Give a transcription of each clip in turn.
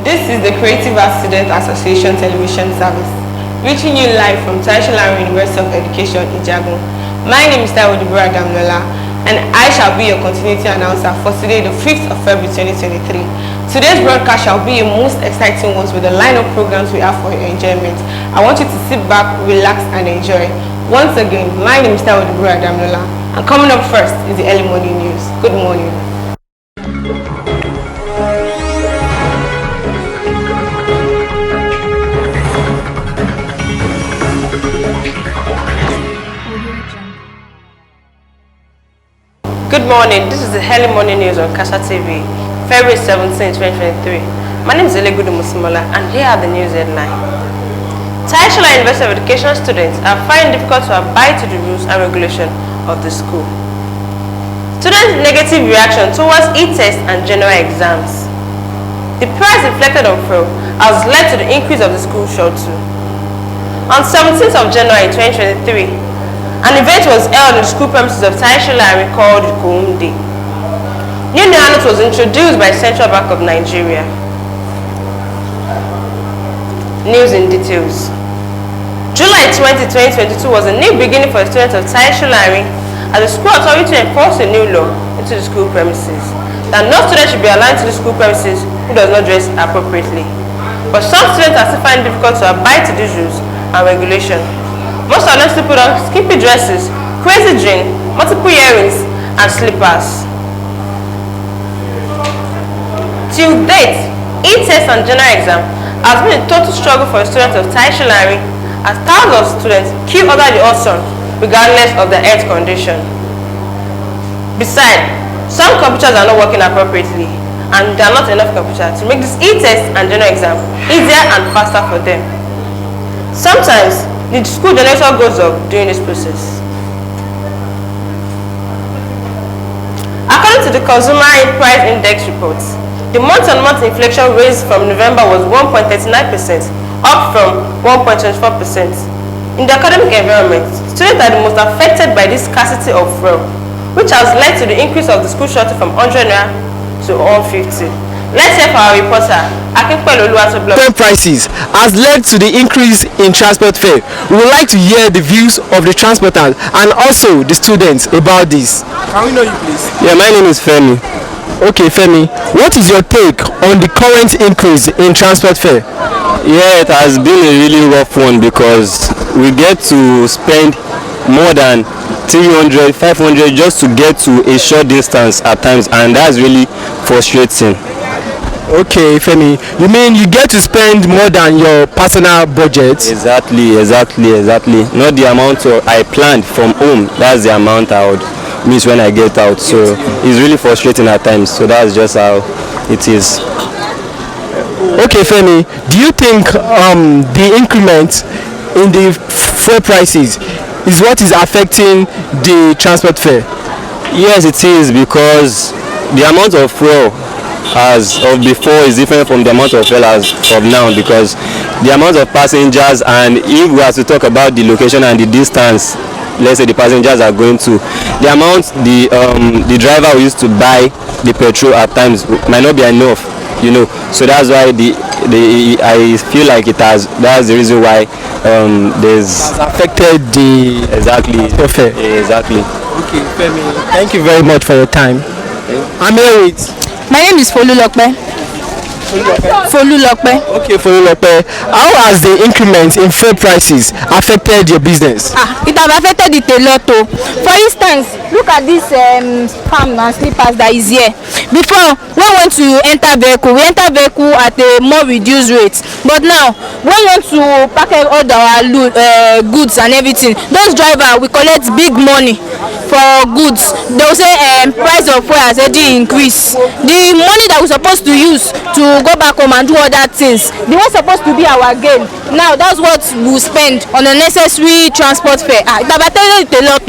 This is the Creative Arts Student Association television service, reaching you live from Tasued University of Education, Ijagun. My name is Tasued, and I shall be your continuity announcer for today, the 5th of February 2023. Today's broadcast shall be a most exciting one with the line of programs we have for your enjoyment. I want you to sit back, relax, and enjoy. Once again, my name is Tasued, and coming up first is the early morning news. Good morning. Good morning, this is the early morning news on Casatv, February 17, 2023. My name is Elegudu Musimola, and here are the news headlines. Tasued University of Education students are finding it difficult to abide to the rules and regulations of the school. Students' negative reaction towards e-tests and general exams. The price reflected on fuel has led to the increase of the school shuttle. On 17th of January 2023, an event was held in the school premises of Tasued called Day. New note was introduced by Central Bank of Nigeria. News in details. July 20, 2022 was a new beginning for the students of Tasued as the school authority enforced a new law into the school premises that no student should be allowed to the school premises who does not dress appropriately. But some students are still finding it difficult to abide to these rules and regulations. Most of them still put on skimpy dresses, crazy jeans, multiple earrings, and slippers. Till date, e-test and general exam has been a total struggle for the students of Tasued as thousands of students queue under the hot sun regardless of their health condition. Besides, some computers are not working appropriately, and there are not enough computers to make this e-test and general exam easier and faster for them. Sometimes, the school generator goes up during this process. According to the Consumer Price Index report, The month-on-month inflation rate from November was 1.39%, up from 1.24%. In the academic environment, students are the most affected by this scarcity of fuel, which has led to the increase of the school shuttle from 100 naira to 150. Let's hear from our reporter, Akinpelu Oluwatobi. Fuel prices has led to the increase in transport fare. We would like to hear the views of the transporters and also the students about this. Can we know you, please? Yeah, my name is Femi. Okay, Femi, what is your take on the current increase in transport fare? Yeah, it has been a really rough one because we get to spend more than 300, 500 just to get to a short distance at times, and that's really frustrating. Okay, Femi, you mean you get to spend more than your personal budget? Exactly. Not the amount I planned from home, that's the amount I would miss when I get out. So it's really frustrating at times. So that's just how it is. Okay, Femi, do you think the increment in the fuel prices is what is affecting the transport fare? Yes, it is, because the amount of fuel as of before is different from the amount of fuel as of now, because the amount of passengers, and if we have to talk about the location and the distance, let's say the passengers are going to, the amount the driver who used to buy the petrol at times might not be enough, so that's why I feel like that's the reason why there's has affected the exactly. Okay, Femi, thank you very much for your time. I'm here with. My name is Folulokpe. Okay, Folulokpe. How has the increment in fuel prices affected your business? It has affected it a lot. For instance, look at this palm and slippers that is here. Before, when we want to enter vehicle, we enter vehicle at a more reduced rate. But now, when we want to pack all our goods and everything, those drivers will collect big money for goods. They will say price of fuel has already increased. The money that we're supposed to use to go back home and do other things, they were supposed to be our gain. Now that's what we spend on unnecessary transport fare. It has affected it a lot.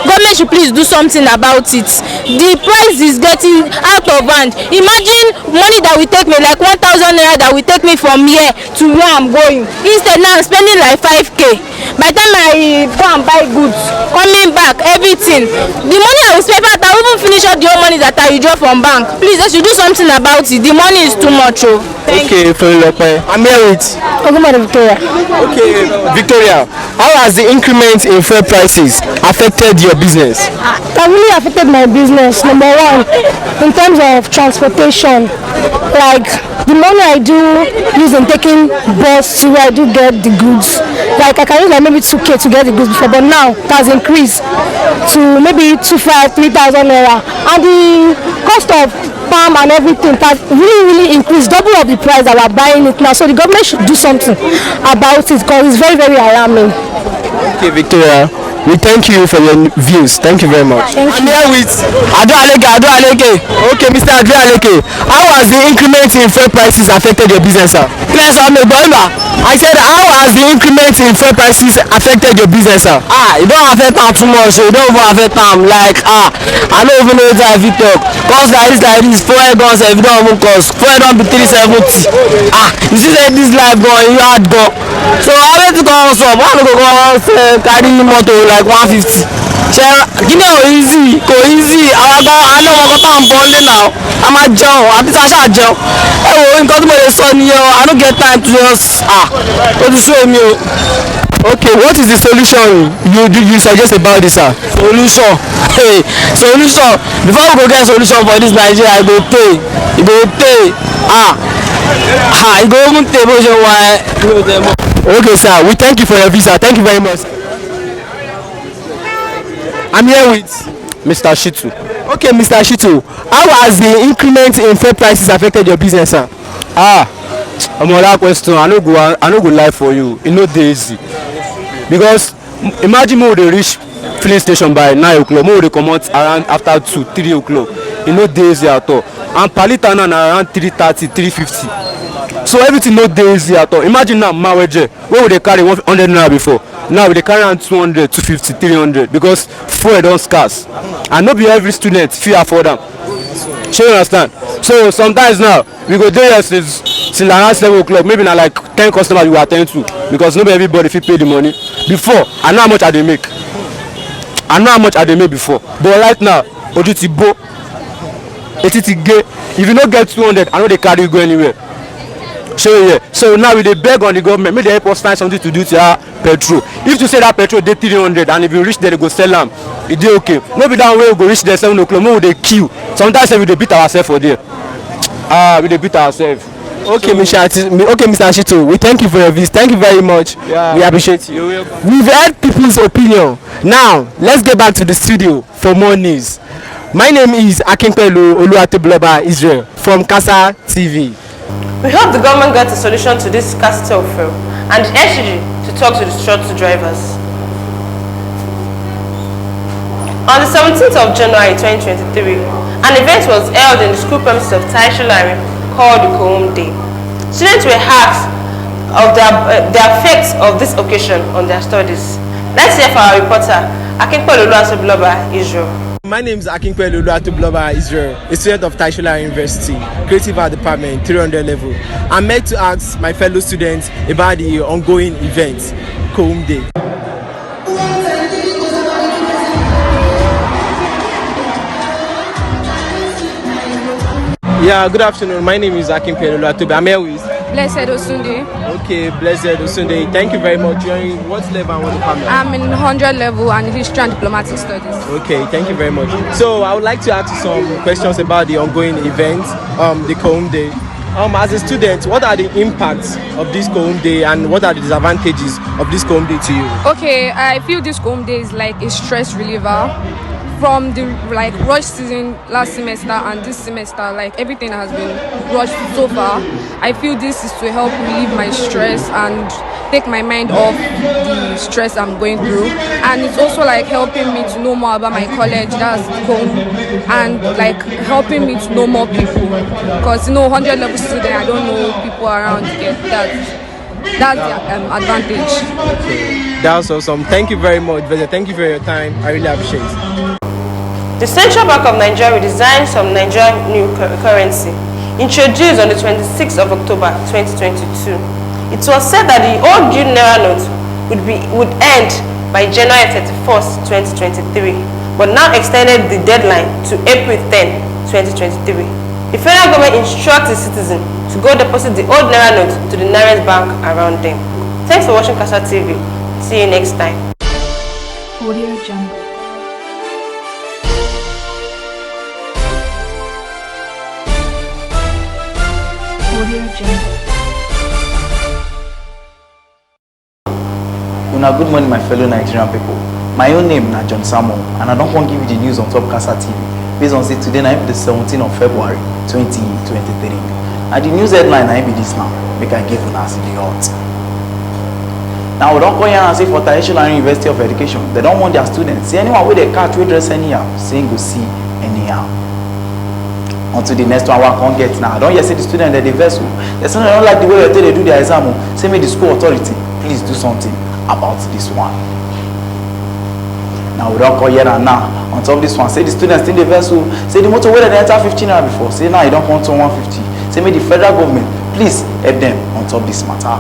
Government should please do something about it. The price is getting out of hand. Imagine money that will take me like 1,000 naira that will take me from here to where I'm going. Instead now I'm spending like 5k. By the time I go and buy goods, coming back, everything, the money I will spend, I will even finish up the whole money that I withdraw from bank. Please, they should do something about it. The money is too much. Okay, Folulokpe. I'm here with Victoria. Okay, Victoria, how has the increment in fuel prices affected your business? That really affected my business. Number one, in terms of transportation, like the money I do use in taking bus to where I do get the goods, like I can use like maybe 2k to get the goods before, but now it has increased to maybe 3,000 naira, and the cost of palm and everything has really increased, double of the price that we're buying it now. So the government should do something about it, because it's very alarming. Okay, Victoria, we thank you for your views. Thank you very much. Thank I'm you. here with Ado Aleke. Okay, Mr. Ado Aleke, how has the increment in fuel prices affected your business, sir? Yes, I said, how has the increment in fuel prices affected your business, sir? it don't affect am too much, so it don't even affect am like I don't even know wetin I fit talk. Cause like this, fuel guns if you don't even cost, fuel don be 370. You see say this life gone, you hard gone. So I went to go some, I no go carry motor like 150. Ṣé kíni ò easy, kò easy, àwọn gan àná ọmọ kan tá à ń bọ̀ ọ́lé náà, a máa jẹun, àbí tá a ṣáà jẹun. Ẹ wo nǹkan tí mo lè sọ nìyẹn o, I no get time to just ó ti sú èmi o. Okay, what is the solution you suggest about this, sir? Solution. Solution. Before we go get solution for this Nigeria, e go tey. E go even tey bó ṣe wà ẹ́. Okay, sir, we thank you for your visa. Thank you very much. I'm here with Mr. Shitu. Okay, Mr. Shitu, how has the increment in fuel prices affected your business, sir? That question, I no go lie for you. E no dey easy, because imagine me dey reach filling station by 9 o'clock, me dey comot around after 2, 3 o'clock. E no dey easy at all, and per litre now na around 330, 350. So everything no dey easy at all. Imagine now maweje wey we dey carry 100 naira before, now we dey carry around 200, 250, 300, because fuel don scarce, and no be every student fit afford am. Shey you understand? So sometimes now we go dey here till around 7 o'clock, maybe na like 10 customers we go at ten d to, because no be everybody fit pay the money. Before, I know how much I dey make. Before, but right now ojú ti bó, etí ti gé. If you no get 200, I no dey carry you go anywhere. So now we dey beg on the government make they help us find something to do to our petrol. If to say that petrol dey 300 and if you reach there they go sell am, e dey okay. No be that way we go reach there 7 o'clock, make we dey queue. Sometimes we dey beat ourselves for there. We dey beat ourselves. Okay, Mr. Ashito, we thank you for your visit. Thank you very much. Yeah. We appreciate you. You're welcome. We've heard people's opinion. Now, let's get back to the studio for more news. My name is Akinpelu Oluwatobloba Israel from Casatv. We hope the government gets a solution to this scarcity of fuel and the SG to talk to the shuttle drivers. On the 17th of January 2023, an event was held in the school premises of Tasued called the Home Day. Students were asked of the effects of this occasion on their studies. Let's hear from our reporter, Akinpelu Oluwatobloba Israel. My name is Akinpelu Oluwatobloba Israel, a student of Tasued University, Creative Art Department, 300 level. I'm meant to ask my fellow students about the ongoing event, Home Day. Yeah, good afternoon. My name is Akinpelu Oluwatobloba. I'm here with Blessed Osunde. Okay, Blessed Osunde. Thank you very much. You're in what level and what department? I'm in 100 level and History and Diplomatic Studies. Okay, thank you very much. So I would like to ask you some questions about the ongoing event, the Home Day. As a student, what are the impacts of this Home Day and what are the disadvantages of this Home Day to you? Okay, I feel this Home Day is like a stress reliever. From the rush season last semester and this semester, like everything has been rushed so far. I feel this is to help relieve my stress and take my mind off the stress I'm going through, and it's also like helping me to know more about my college, that's home, and like helping me to know more people, because 100 level student, I don't know people around yet. That's the advantage. Okay, that's awesome. Thank you very much, Veze. Thank you for your time. I really appreciate it. The Central Bank of Nigeria redesigned some Nigerian new currency, introduced on the 26th of October 2022. It was said that the old Naira note would end by January 31st, 2023, but now extended the deadline to April 10, 2023. The federal government instructs the citizen to go deposit the old Naira note to the nearest bank around them. Thanks for watching Casatv. See you next time. Audio Jungle. Good morning, my fellow Nigerian people. My own name is John Samuel, and I don't want to give you the news on top Casatv. Based on today, night the 17th of February 2023. And the news headline I be this now, make I give you as the odds. Now we don't come here and say for Tasued University of Education, they don't want their students. See anyone with a catch we dress anyhow, saying go see anyhow. Until the next one I can't get now. I don't hear say the student that they vessel. The student don't like the way they do their exam. Say me the school authority, please do something about this one. Now we don't call here and now. On top of this one, say the students in the vessel, say the motor where they enter 15 hours before. Say now you don't come to 150. Say me the federal government, please help them on top of this matter.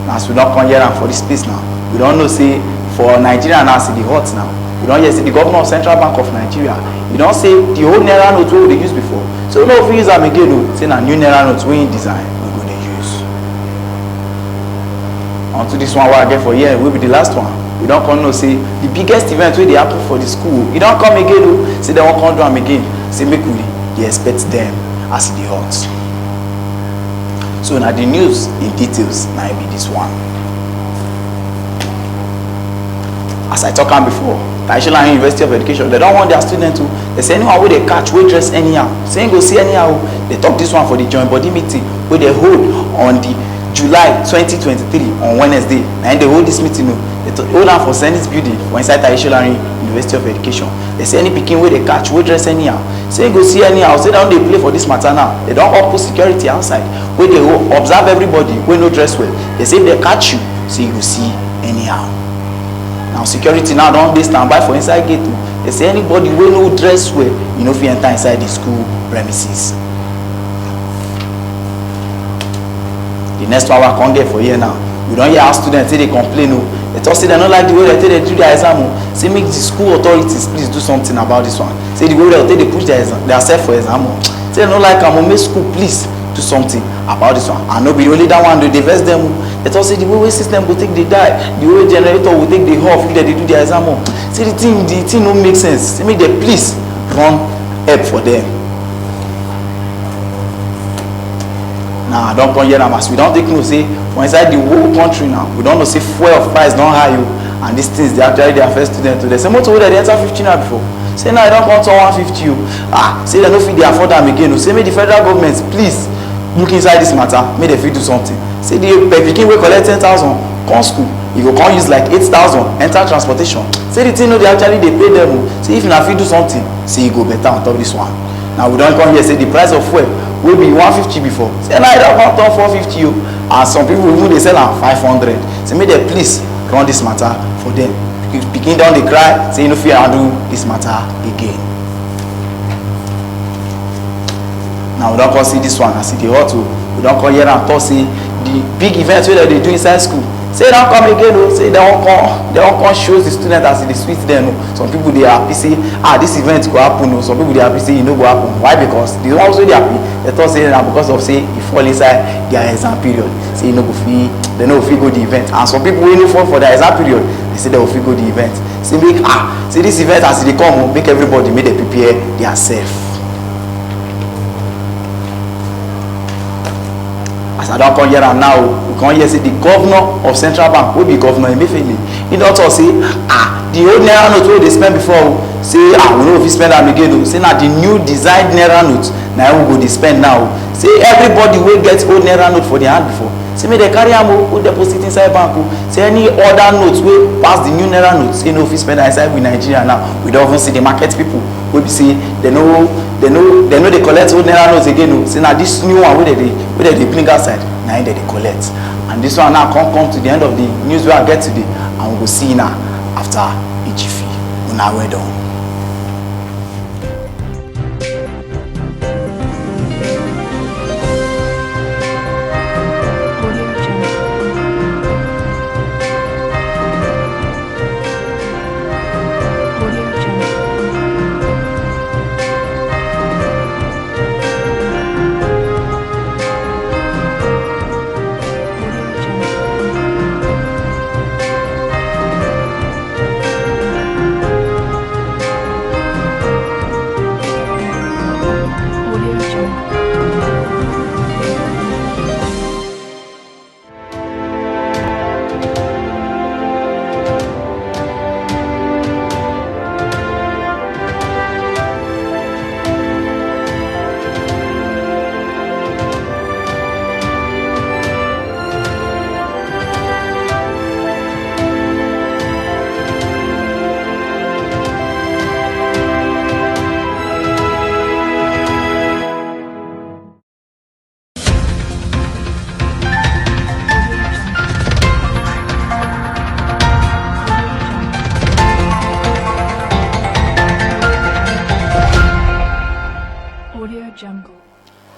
Now as we don't come here and for this space now, we don't know say for Nigeria now see the hot now. We don't hear say the governor of Central Bank of Nigeria. We don't say the old Naira note we they use before. So no if we use them again, say a new Naira note we design we go to use. Onto this one what I get for here will be the last one. We don't come no say the biggest event where they happen for the school. You don't come again though. Say they won't come do them again. Say make we they expect them as the hot. So now the news in details now be this one. As I talked about before, Tasued University of Education, they don't want their students to, they say anyone where they catch, we dress anyhow. Saying go see anyhow, they talk this one for the joint body meeting where they hold on the July 2023 on Wednesday. And they hold this meeting, they hold on for Senate building for inside Tasued University of Education. They say any picking where they catch, we dress anyhow. Saying go see anyhow, say down they play for this matter now. They don't all put security outside where they observe everybody, where no dress well. They say if they catch you, so you go see anyhow. Now security now don't they stand by for inside gate. They They say anybody wey no dress well, you no fit enter inside the school premises. The next one I come get for here now. We don hear how students say they complain o. They talk say they no like the way they take dey do their exam o. Say make the school authorities please do something about this one. Say the way they take dey push their self for exam o. Say they no like am o, make school please do something about this one. And no be only that one dey vex them o. They talk say the way system go take dey die, the way generator go take dey off if they dey do their exam o. Say the thing no make sense. Say make they please run help for them. Now I don come hear am as we don take know say for inside the whole country now we don know say fuel price don high o, and these things dey actually dey affect students o. Dey say motor wey dey enter 50 naira before, say now e don come turn 150 o. Say dem no fit dey afford am again o. Say make the federal government please look inside this matter, make dem fit do something. Say the pikin wey collect 10,000 come school, e go come use like 8,000 enter transportation. Say the thing no dey actually dey pay dem o. Say if una fit do something, say e go better on top this one. Now we don come hear say the price of fuel wey be 150 before, say now e don come turn 450 o, and some people even dey sell am 500. Say make dem please run this matter for them. Pikin don dey cry say e no fit handle this matter again. Now we don come see this one as e dey hot o. We don come hear am talk say the big event wey dem dey do inside school, say e don come again o. Say dem wan come show the students as e dey sweet dem o. Some people dey happy say this event go happen o. Some people dey happy say e no go happen. Why? Because the ones wey dey happy, they talk say na because of say e fall inside their exam period. Say dem no go fit go the event. And some people wey no fall for their exam period, they say dem go fit go the event. Say make say this event as e dey come o, make everybody make dem prepare theirself. As I don come hear am now, we come hear say the governor of central bank wey be governor Emefiele, he don talk say the old naira note wey dey spend before o, say we no fit spend am again o. Say na the new designed naira note na we go dey spend now o. Say everybody wey get old naira note for their hand before, say make dem carry am o, go deposit inside bank o. Say any other note wey pass the new naira note, say no fit spend am inside with Nigeria now. We don even see the market people wey be say they no dey collect old naira notes again o. Say na this new one wey dem dey bring outside na im dem dey collect. And this one now come to the end of the news wey I get today, and we go see now after Ichifi. Una well done.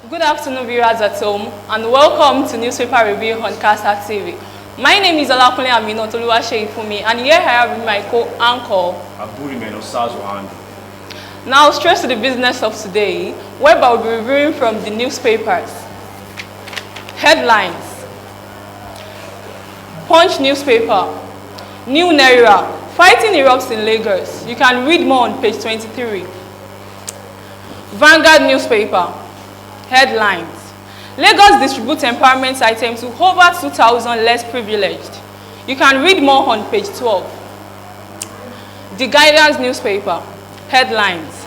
Good afternoon, viewers at home, and welcome to Newspaper Review on Casatv. My name is Olakunle Amina Toluwaseyifumi, and here I have with my co-anchor Now, straight to the business of today, whereby we'll be reviewing from the newspapers. Headlines: Punch newspaper, New Naira, fighting erupts in Lagos. You can read more on page 23. Vanguard newspaper, headlines: Lagos distributes empowerment items to over 2,000 less privileged. You can read more on page 12. The Guidance newspaper, headlines: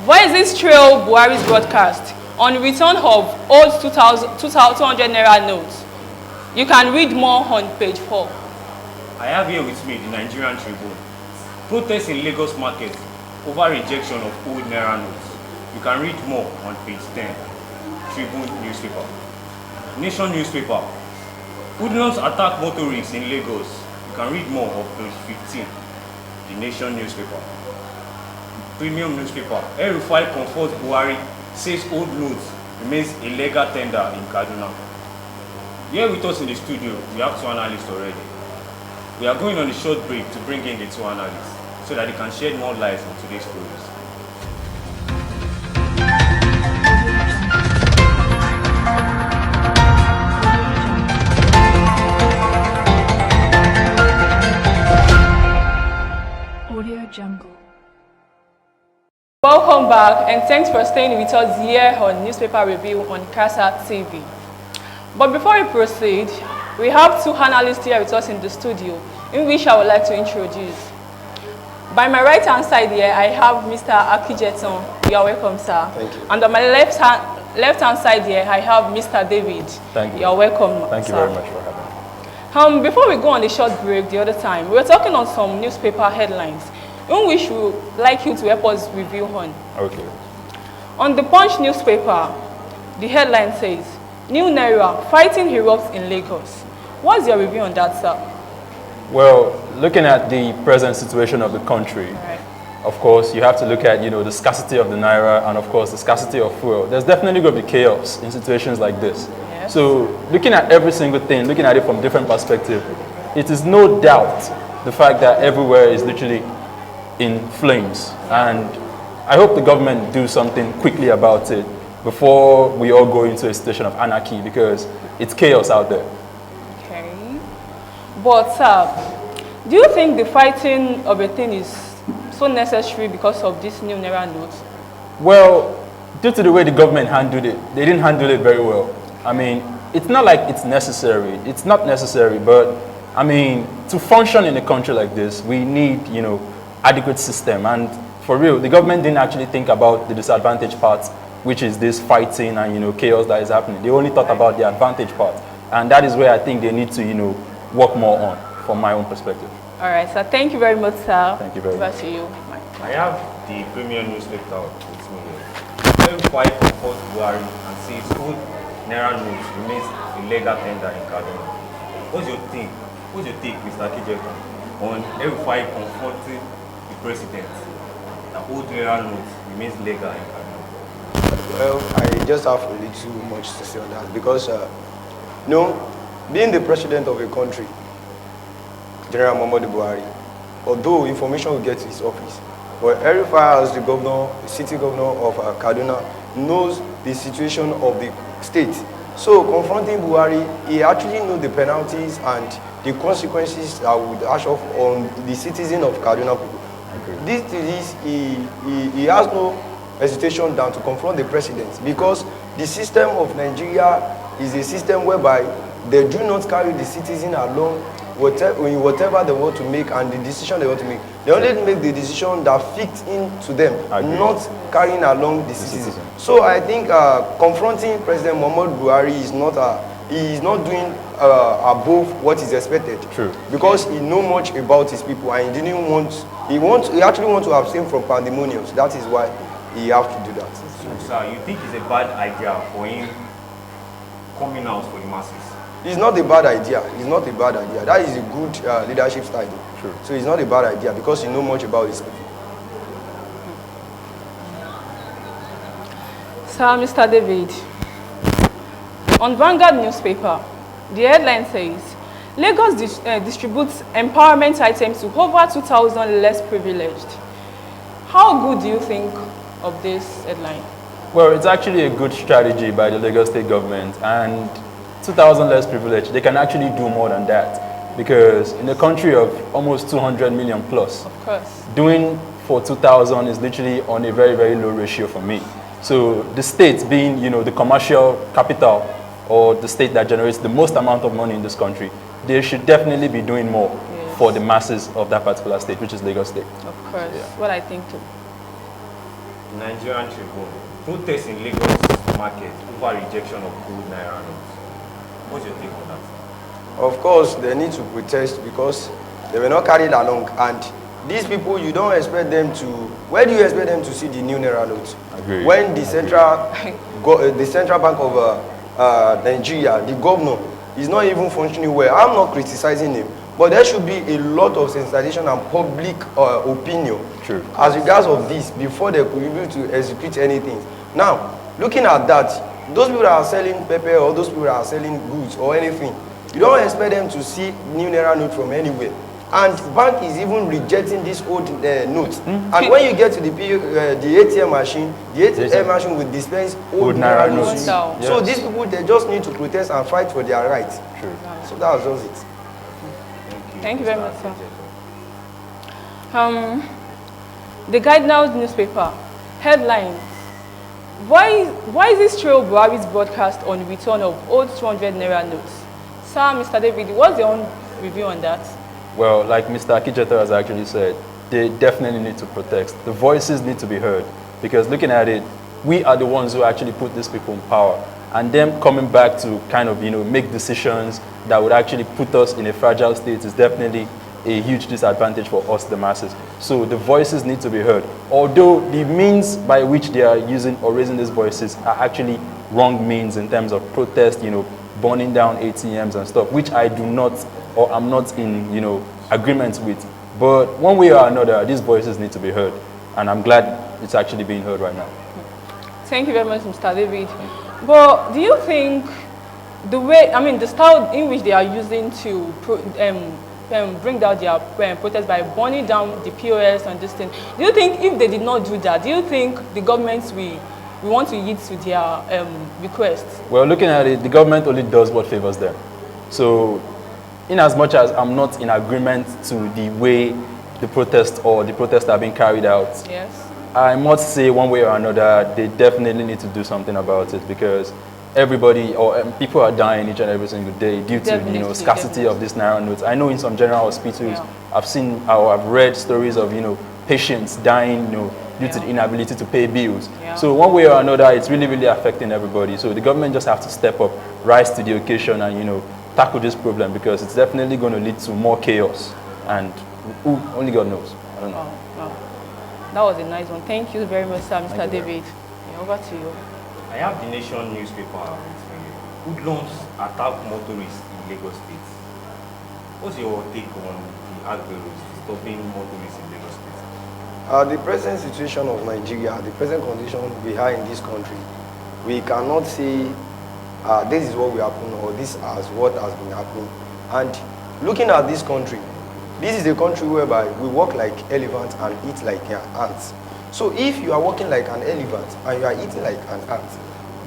Voices trail Buhari's broadcast on return of old 2,200 naira notes. You can read more on page 4. I have here with me the Nigerian Tribune. Protests in Lagos market over rejection of old naira notes. You can read more on page 10. Tribune newspaper. Nation newspaper. Hoodlums attack motorists in Lagos. You can read more on page 15. The Nation newspaper. premium newspaper, El-Rufai comforts Buhari, says old notes remains illegal tender in Kaduna. Here with us in the studio, we have two analysts already. We are going on a short break to bring in the two analysts so that they can shed more light on today's stories. Audio Jungle. Welcome back and thanks for staying with us here on Newspaper Review on Casatv. But before we proceed, we have two analysts here with us in the studio, in which I would like to introduce. By my right hand side here, I have Mr. Akijeton. You are welcome, sir. Thank you. And on my left hand side here, I have Mr. David. Thank you. You are welcome, Thank you sir. very much for having me. Before we go on a short break the other time, we were talking on some newspaper headlines, in which we would like you to help us review on. Okay. On the Punch newspaper, the headline says, New Naira, fighting erupts in Lagos. What's your review on that, sir? Well, looking at the present situation of the country, Right. of course, you have to look at, the scarcity of the Naira and, of course, the scarcity of fuel. There's definitely going to be chaos in situations like this. Yes. So, looking at every single thing, looking at it from different perspectives, it is no doubt the fact that everywhere is literally in flames. And I hope the government do something quickly about it before we all go into a situation of anarchy, because it's chaos out there. Okay. But, sir, do you think the fighting of a thing is so necessary because of this new Naira note? Well, due to the way the government handled it, they didn't handle it very well. I mean, it's not like it's necessary. It's not necessary, but I mean, to function in a country like this, we need, adequate system. And for real, the government didn't actually think about the disadvantaged parts, which is this fighting and, chaos that is happening. They only thought about the advantage part. And that is where I think they need to, work more on, from my own perspective. All right, sir. Thank you very much, sir. Thank you very Over much. to you. I have the premium newspaper with me here. El-Rufai comforts Buhari and says old Naira notes remains illegal tender in Kaduna. What's your take, Mr. Akijeton, on El-Rufai comforting the president that old Naira notes remains legal in Kaduna? Well, I just have a little much to say on that because, being the president of a country, General Muhammadu Buhari, although information will get to his office, but El-Rufai as the governor, the city governor of Kaduna, knows the situation of the state. So confronting Buhari, he actually knows the penalties and the consequences that would ash off on the citizen of Kaduna people. He has no hesitation than to confront the president, because the system of Nigeria is a system whereby they do not carry the citizen along whatever they want to make and the decision they want to make. They only make the decision that fits into them, not carrying along the citizen. So I think confronting President Muhammadu Buhari is not doing above what is expected. True. Because he knows much about his people and he actually wants to abstain from pandemonium. So that is why he has to do that. So, sir, you think it's a bad idea for him coming out for the masses? It's not a bad idea. It's not a bad idea. That is a good leadership style. True. So it's not a bad idea because he knows much about his people. Sir, Mr. David, on Vanguard newspaper, the headline says, Lagos distributes empowerment items to over 2,000 less privileged. How good do you think of this headline? Well, it's actually a good strategy by the Lagos state government, and 2,000 less privileged, they can actually do more than that, because in a country of almost 200 million plus, of course, doing for 2,000 is literally on a very, very low ratio for me. So the state being, the commercial capital or the state that generates the most amount of money in this country, they should definitely be doing more for the masses of that particular state, which is Lagos State. Of course, what I think too. Nigerian Tribune, protests in Lagos market over rejection of gold Naira notes. What's your take on that? Of course, they need to protest because they were not carried along. And these people, you don't expect them to... Where do you expect them to see the new Naira notes? Agreed. When the Central Bank of Nigeria, the governor, is not even functioning well. I'm not criticizing him, but But there should be a lot of sensitization and public opinion True. as regards of this before they could be able to execute anything. Now, looking at that, those people that are selling pepper or those people that are selling goods or anything, you don't expect them to see new naira note from anywhere. And bank is even rejecting this old notes. And when you get to the ATM machine, the ATM machine will dispense old naira notes. Yes. So these people, they just need to protest and fight for their rights. True. So that was just it. Thank you very much, sir. The Guide Now newspaper, headlines. Why is this trail Buhari's broadcast on return of old 200 naira notes? Sir, Mr. David, what's your own review on that? Well, like Mr. Casatv has actually said, they definitely need to protest. The voices need to be heard, because looking at it, we are the ones who actually put these people in power, and them coming back to kind of, make decisions that would actually put us in a fragile state is definitely a huge disadvantage for us, the masses. So the voices need to be heard. Although the means by which they are using or raising these voices are actually wrong means in terms of protest, burning down ATMs and stuff, which I do not, or I'm not in, agreement with. But one way or another, these voices need to be heard. And I'm glad it's actually being heard right now. Thank you very much, Mr. David. But do you think the style in which they are using to bring down their protest by burning down the POS and this thing, do you think if they did not do that, do you think the government will want to yield to their requests? Well, looking at it, the government only does what favors them. So, in as much as I'm not in agreement to the way the protests are being carried out, yes, I must say one way or another, they definitely need to do something about it, because everybody or people are dying each and every single day due to scarcity of these naira notes. I know in some general hospitals, I've read stories of patients dying due to the inability to pay bills. So one way or another, it's really, really affecting everybody. So the government just have to step up, rise to the occasion, and tackle this problem, because it's definitely going to lead to more chaos, and only God knows. I don't know. Wow. That was a nice one. Thank you very much, sir, Mr. David. Over to you. I have the Nation newspaper. Hoodlums attack motorists in Lagos State. What's your take on the agberos stopping motorists in Lagos State? The present situation of Nigeria, the present condition we are in this country, we cannot say this is what will happen or this is what has been happening. And looking at this country, this is a country whereby we walk like elephants and eat like ants. So if you are walking like an elephant and you are eating like an ant,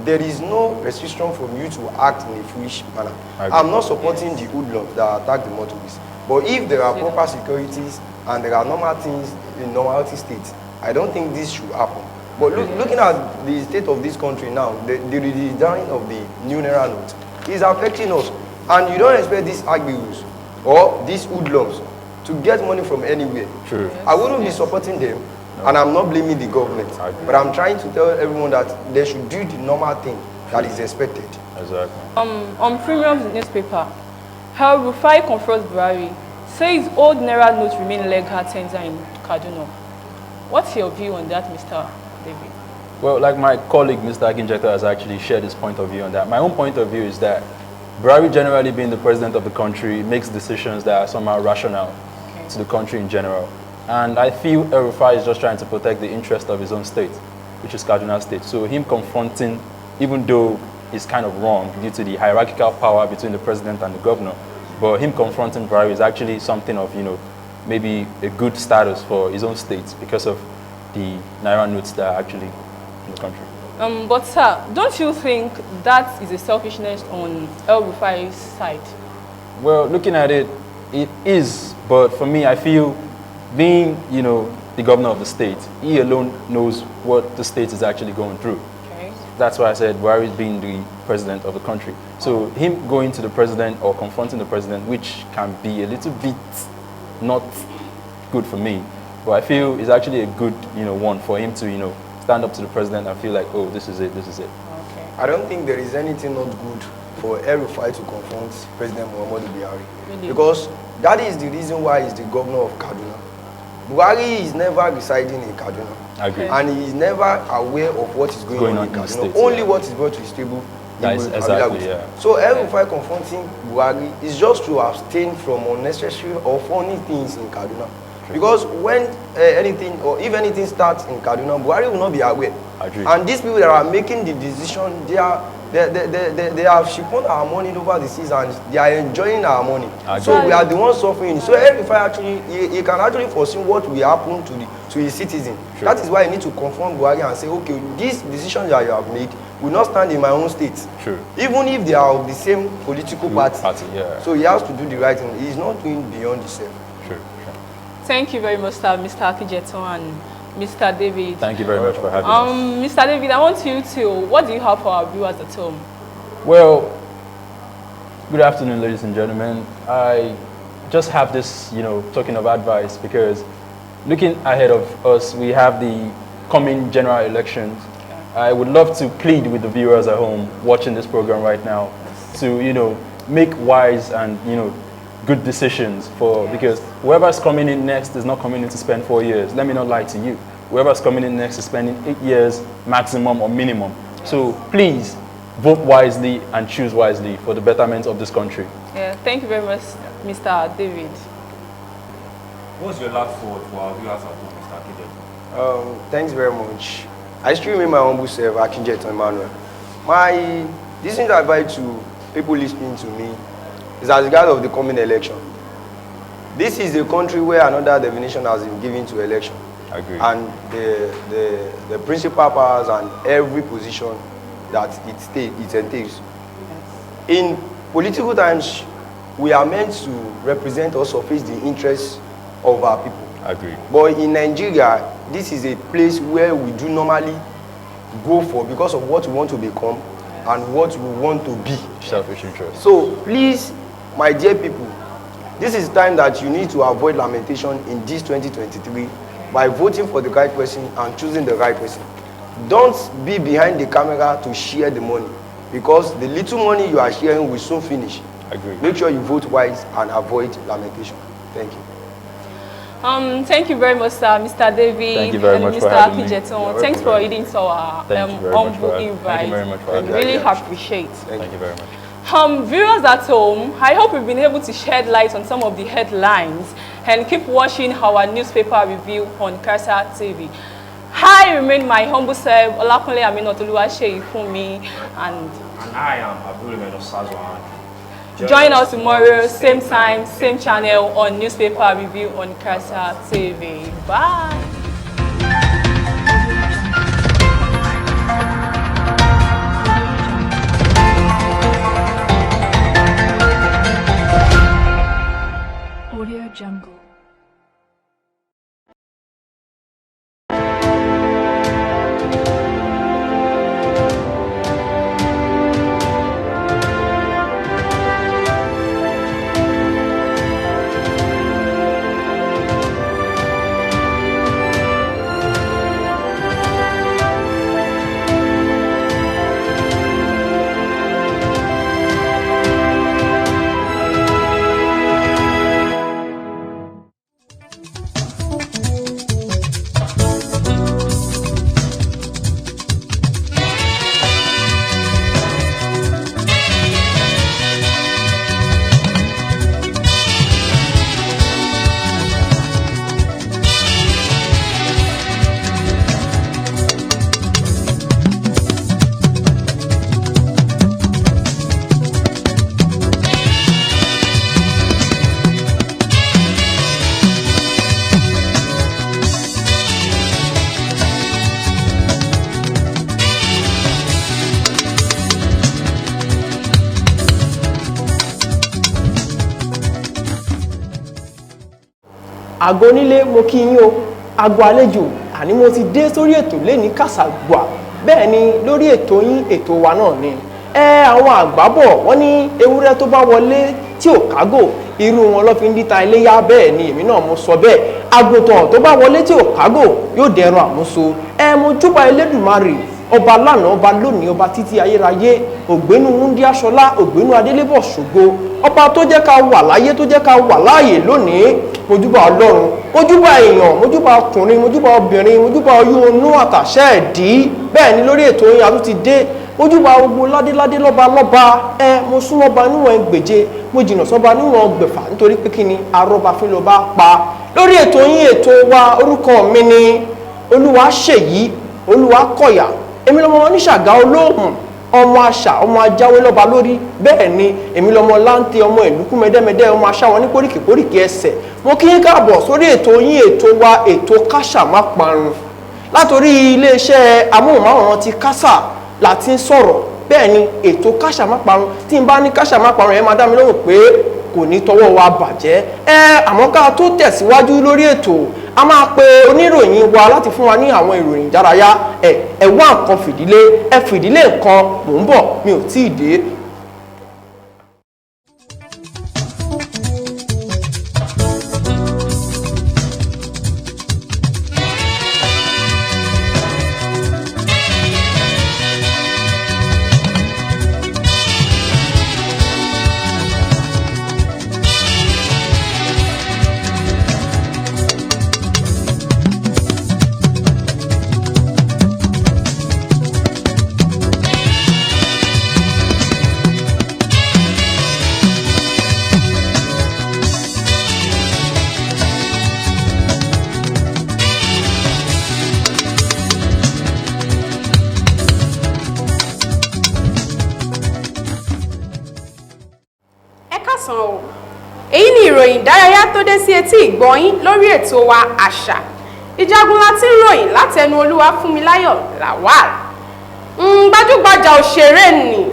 there is no restriction for you to act in a foolish manner. I'm not supporting the hoodlums that attack the motorists. But if there are proper securities and there are normal things in normality states, I don't think this should happen. But looking at the state of this country now, the redesign of the new naira note is affecting us. And you don't expect these agberos or these hoodlums to get money from anywhere. True. I wouldn't be supporting them, and I'm not blaming the government. But I'm trying to tell everyone that they should do the normal thing that is expected. Exactly. On Premium's newspaper, how Rufai confronts Buhari, says old naira notes remain legal tender in Kaduna. What's your view on that, Mr. David? Well, like my colleague, Mr. Casatv, has actually shared his point of view on that. My own point of view is that Buhari, generally being the president of the country, makes decisions that are somehow rational to the country in general. And I feel Rufai is just trying to protect the interest of his own state, which is Kaduna State. So him confronting, even though it's kind of wrong due to the hierarchical power between the president and the governor, but him confronting Buhari is actually something of, maybe a good status for his own state because of the naira notes that are actually in the country. But sir, don't you think that is a selfishness on Rufai's side? Well, looking at it, it is. But for me, I feel being, the governor of the state, he alone knows what the state is actually going through. Okay. That's why I said Buhari is being the president of the country. So him going to the president or confronting the president, which can be a little bit not good for me, but I feel is actually a good, one for him to, stand up to the president and feel like, oh, this is it. Okay. I don't think there is anything not good for El-Rufai to confront President Muhammadu Buhari. Really? Because that is the reason why he's the governor of Kaduna. Buhari is never residing in Kaduna. I agree. And he is never aware of what is going on in Kaduna. State, Only what is brought to his table That is exactly, yeah. So El-Rufai confronting Buhari is just to abstain from unnecessary or funny things in Kaduna. Because when anything, or if anything starts in Kaduna, Buhari will not be aware. And these people that are making the decision, they have shipped our money over the seas and they are enjoying our money. So we are the ones suffering. So if I actually, he can actually foresee what will happen to his citizen. That is why you need to confront Buhari and say, okay, these decisions that you have made will not stand in my own state. Even if they are of the same political party. So he has to do the right thing. He is not doing beyond himself. Thank you very much, Mr. Akijeton and Mr. David. Thank you very much for having us. Mr. David, I want you to, what do you have for our viewers at home? Well, good afternoon, ladies and gentlemen. I just have this, talking of advice, because looking ahead of us, we have the coming general elections. I would love to plead with the viewers at home watching this program right now to, make wise and, good decisions because whoever's coming in next is not coming in to spend 4 years. Let me not lie to you. Whoever's coming in next is spending 8 years maximum or minimum. So please vote wisely and choose wisely for the betterment of this country. Yeah, thank you very much, Mr. David. What's your last word for our viewers at home, Mr. Akijeton? Thanks very much. I still remain my humble self, Akijeton Emmanuel. This is advice to people listening to me is as regard of the coming election. This is a country where another definition has been given to election. I agree. And the principal powers and every position that it entails. In political times, we are meant to represent or surface the interests of our people. I agree. But in Nigeria, this is a place where we do normally go for because of what we want to become and what we want to be. Selfish interest. So please, my dear people, this is time that you need to avoid lamentation in this 2023 by voting for the right person and choosing the right person. Don't be behind the camera to share the money because the little money you are sharing will soon finish. Agree. Make sure you vote wise and avoid lamentation. Thank you. Thank you very much, sir, Mr. David. Thank you very much Mr. for having me. Akijeton. Thanks for reading to our humble invite. Thank you very much for having me. Really appreciate. Thank you very much. Viewers at home, I hope we've been able to shed light on some of the headlines and keep watching our newspaper review on Casatv. I remain my humble self, Olakunle Aminotoluwaseyi Funmi, and I am Abdul Menosazwan. Join us tomorrow, same time, same channel on newspaper review on Casatv. Bye. Audio Jungle. àgọ́ onílé mo kí yín o àgọ́ àlejò àní mo ti dé sórí ètò lẹ́ni Casatv bẹ́ẹ̀ ni lórí ètò yín ètò wa náà ni àwọn àgbà bọ̀ wọ́n ní ewúrẹ́ tó bá wọlé tí ò kágò irú wọn ló fi ń díta iléyá bẹ́ẹ̀ ni èmi náà mo sọ bẹ́ẹ̀ àgùntàn tó bá wọlé tí ò kágò yóò dẹran àmúso mo júbà Elédùmarè ọba lánàá ọba lónìí ọba títí ayérayé ògbénu wúndí aṣọlá ògbénu adélébọ̀ ṣògo ọba tó jẹ́ ká wà láyé tó jẹ́ ká wà láàyè lónìí mojúbà ọlọ́run mojúbà èèyàn mojúbà ọkùnrin mojúbà obìnrin mojúbà oyún inú àtàṣẹ́ ẹ̀dí bẹ́ẹ̀ ni lórí ètò yín a tún ti dé ojúbà gbogbo ládéládé lọ́ba mo súnmọ́ ba níwọ̀n ẹgbèje mo jìnnà sọ́ba níwọ̀n gbẹ̀fà nítorí pé kí ni arọ́ba fi lọ́ba pa lórí ètò yín ètò wa orúkọ mi ni Olúwaṣèyí Olúwakọ̀yà èmi lọ́mọ oníṣàgá olóhùn ọmọ àṣà ọmọ ajáwé lọ́ba lórí bẹ́ẹ̀ ni èmi lọ́mọ láǹtẹ̀ ọmọ ìlúkú mẹ́dẹ́mẹ́dẹ́ ọmọ aṣáwọn ní póríkìpóríkì ẹsẹ̀ mo kí yín káàbọ̀ sórí ètò yín ètò wa ètò káṣà má parun látòrí iléeṣẹ́ amóhùnmáwòrán ti kásà láti ń sọ̀rọ̀ bẹ́ẹ̀ ni ètò káṣà má parun tí n bá ní káṣà má parun ẹ máa dá mi lóhùn pé kò ní tọwọ́ wa bàjẹ́ àmọ́ ká tó tẹ̀síwájú lórí ètò a máa pe oníròyìn wa láti fún wa ní àwọn ìròyìn ìdárayá ẹ wá nǹkan fìdílé ẹ fìdílé nǹkan mò ń bọ̀ mi ò tí ì dé. èyí ni ìròyìn ìdárayá tó dé sí etí ìgbọ̀nyín lórí ètò wa àṣà ìjagun láti ròyìn látẹnu Olúwafúnmiláyọ̀ Lawal gbajúgbajà òṣèré nì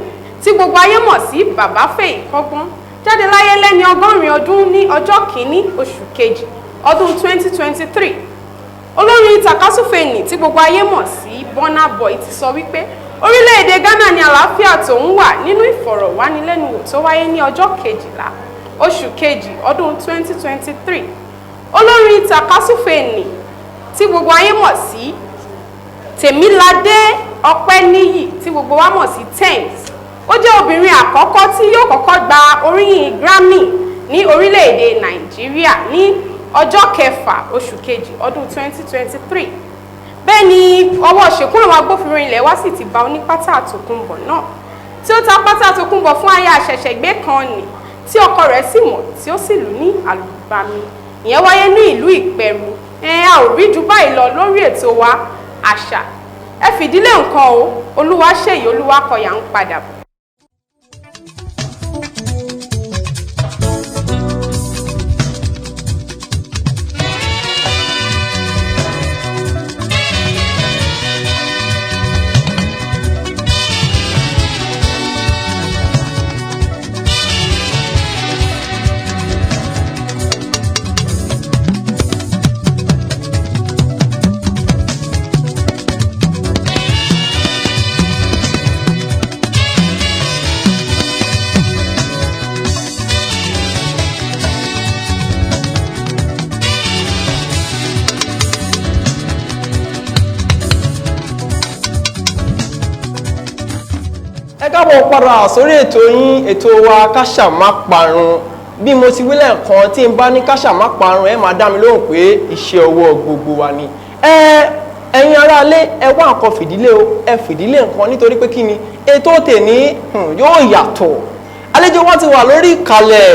tí gbogbo ayé mọ̀ sí Bàbá Fèyíkọ́gbọ́n jáde láyé lẹ́ni 80 ọdún ní ọjọ́ kìíní oṣù kejì ọdún 2023 olórin takasúfè nì tí gbogbo ayé mọ̀ sí Burna Boy ti sọ wípé orílẹ̀-èdè Ghana ní àlàáfíà tòun wà nínú ìfọ̀rọ̀wánilẹ́nuwò tó wáyé ní ọjọ́ kejìlá oṣù kejì ọdún 2023 olórin takasúfè nì tí gbogbo ayé mọ̀ sí Tèmiládé Ọpẹ́níyì tí gbogbo wa mọ̀ sí Tems ó jẹ́ obìnrin àkọ́kọ́ tí yóò kọ́kọ́ gba oríyìn Grammy ní orílẹ̀-èdè Nàìjíríà ní ọjọ́ kẹfà oṣù kejì ọdún 2023 bẹ́ẹ̀ ni ọwọ́ ṣèkúrò àwọn agbófinró ilẹ̀ wa sì ti ba onípátá àtòkùnbọ̀ náà tí ó ta pátá àtòkùnbọ̀ fún aya àṣẹ̀ṣẹ̀gbé kan nì tí ọkọ rẹ̀ sì mọ̀ tí ó sì lù ní àlùbami ìyẹn wáyé ní ìlú Ìpẹ̀rù a ò rí jù báyìí lọ lórí ètò wa àṣà ẹ fìdílé nǹkan o Olúwaṣèyí Olúwakọ̀yà ń padà bọ̀. káàbọ̀ padà sórí ètò yín ètò wa káṣà má parun bí mo ti wí lẹ́ẹ̀kan tí n bá ní káṣà má parun ẹ máa dá mi lóhùn pé iṣẹ́ ọwọ́ gbogbo wa ni ẹ̀yin aráalé ẹ wá nǹkan fìdílé o ẹ fìdílé nǹkan nítorí pé kí ni ètò tèmi yóò yàtọ̀ àlejò wa ti wà lórí ìkàlẹ̀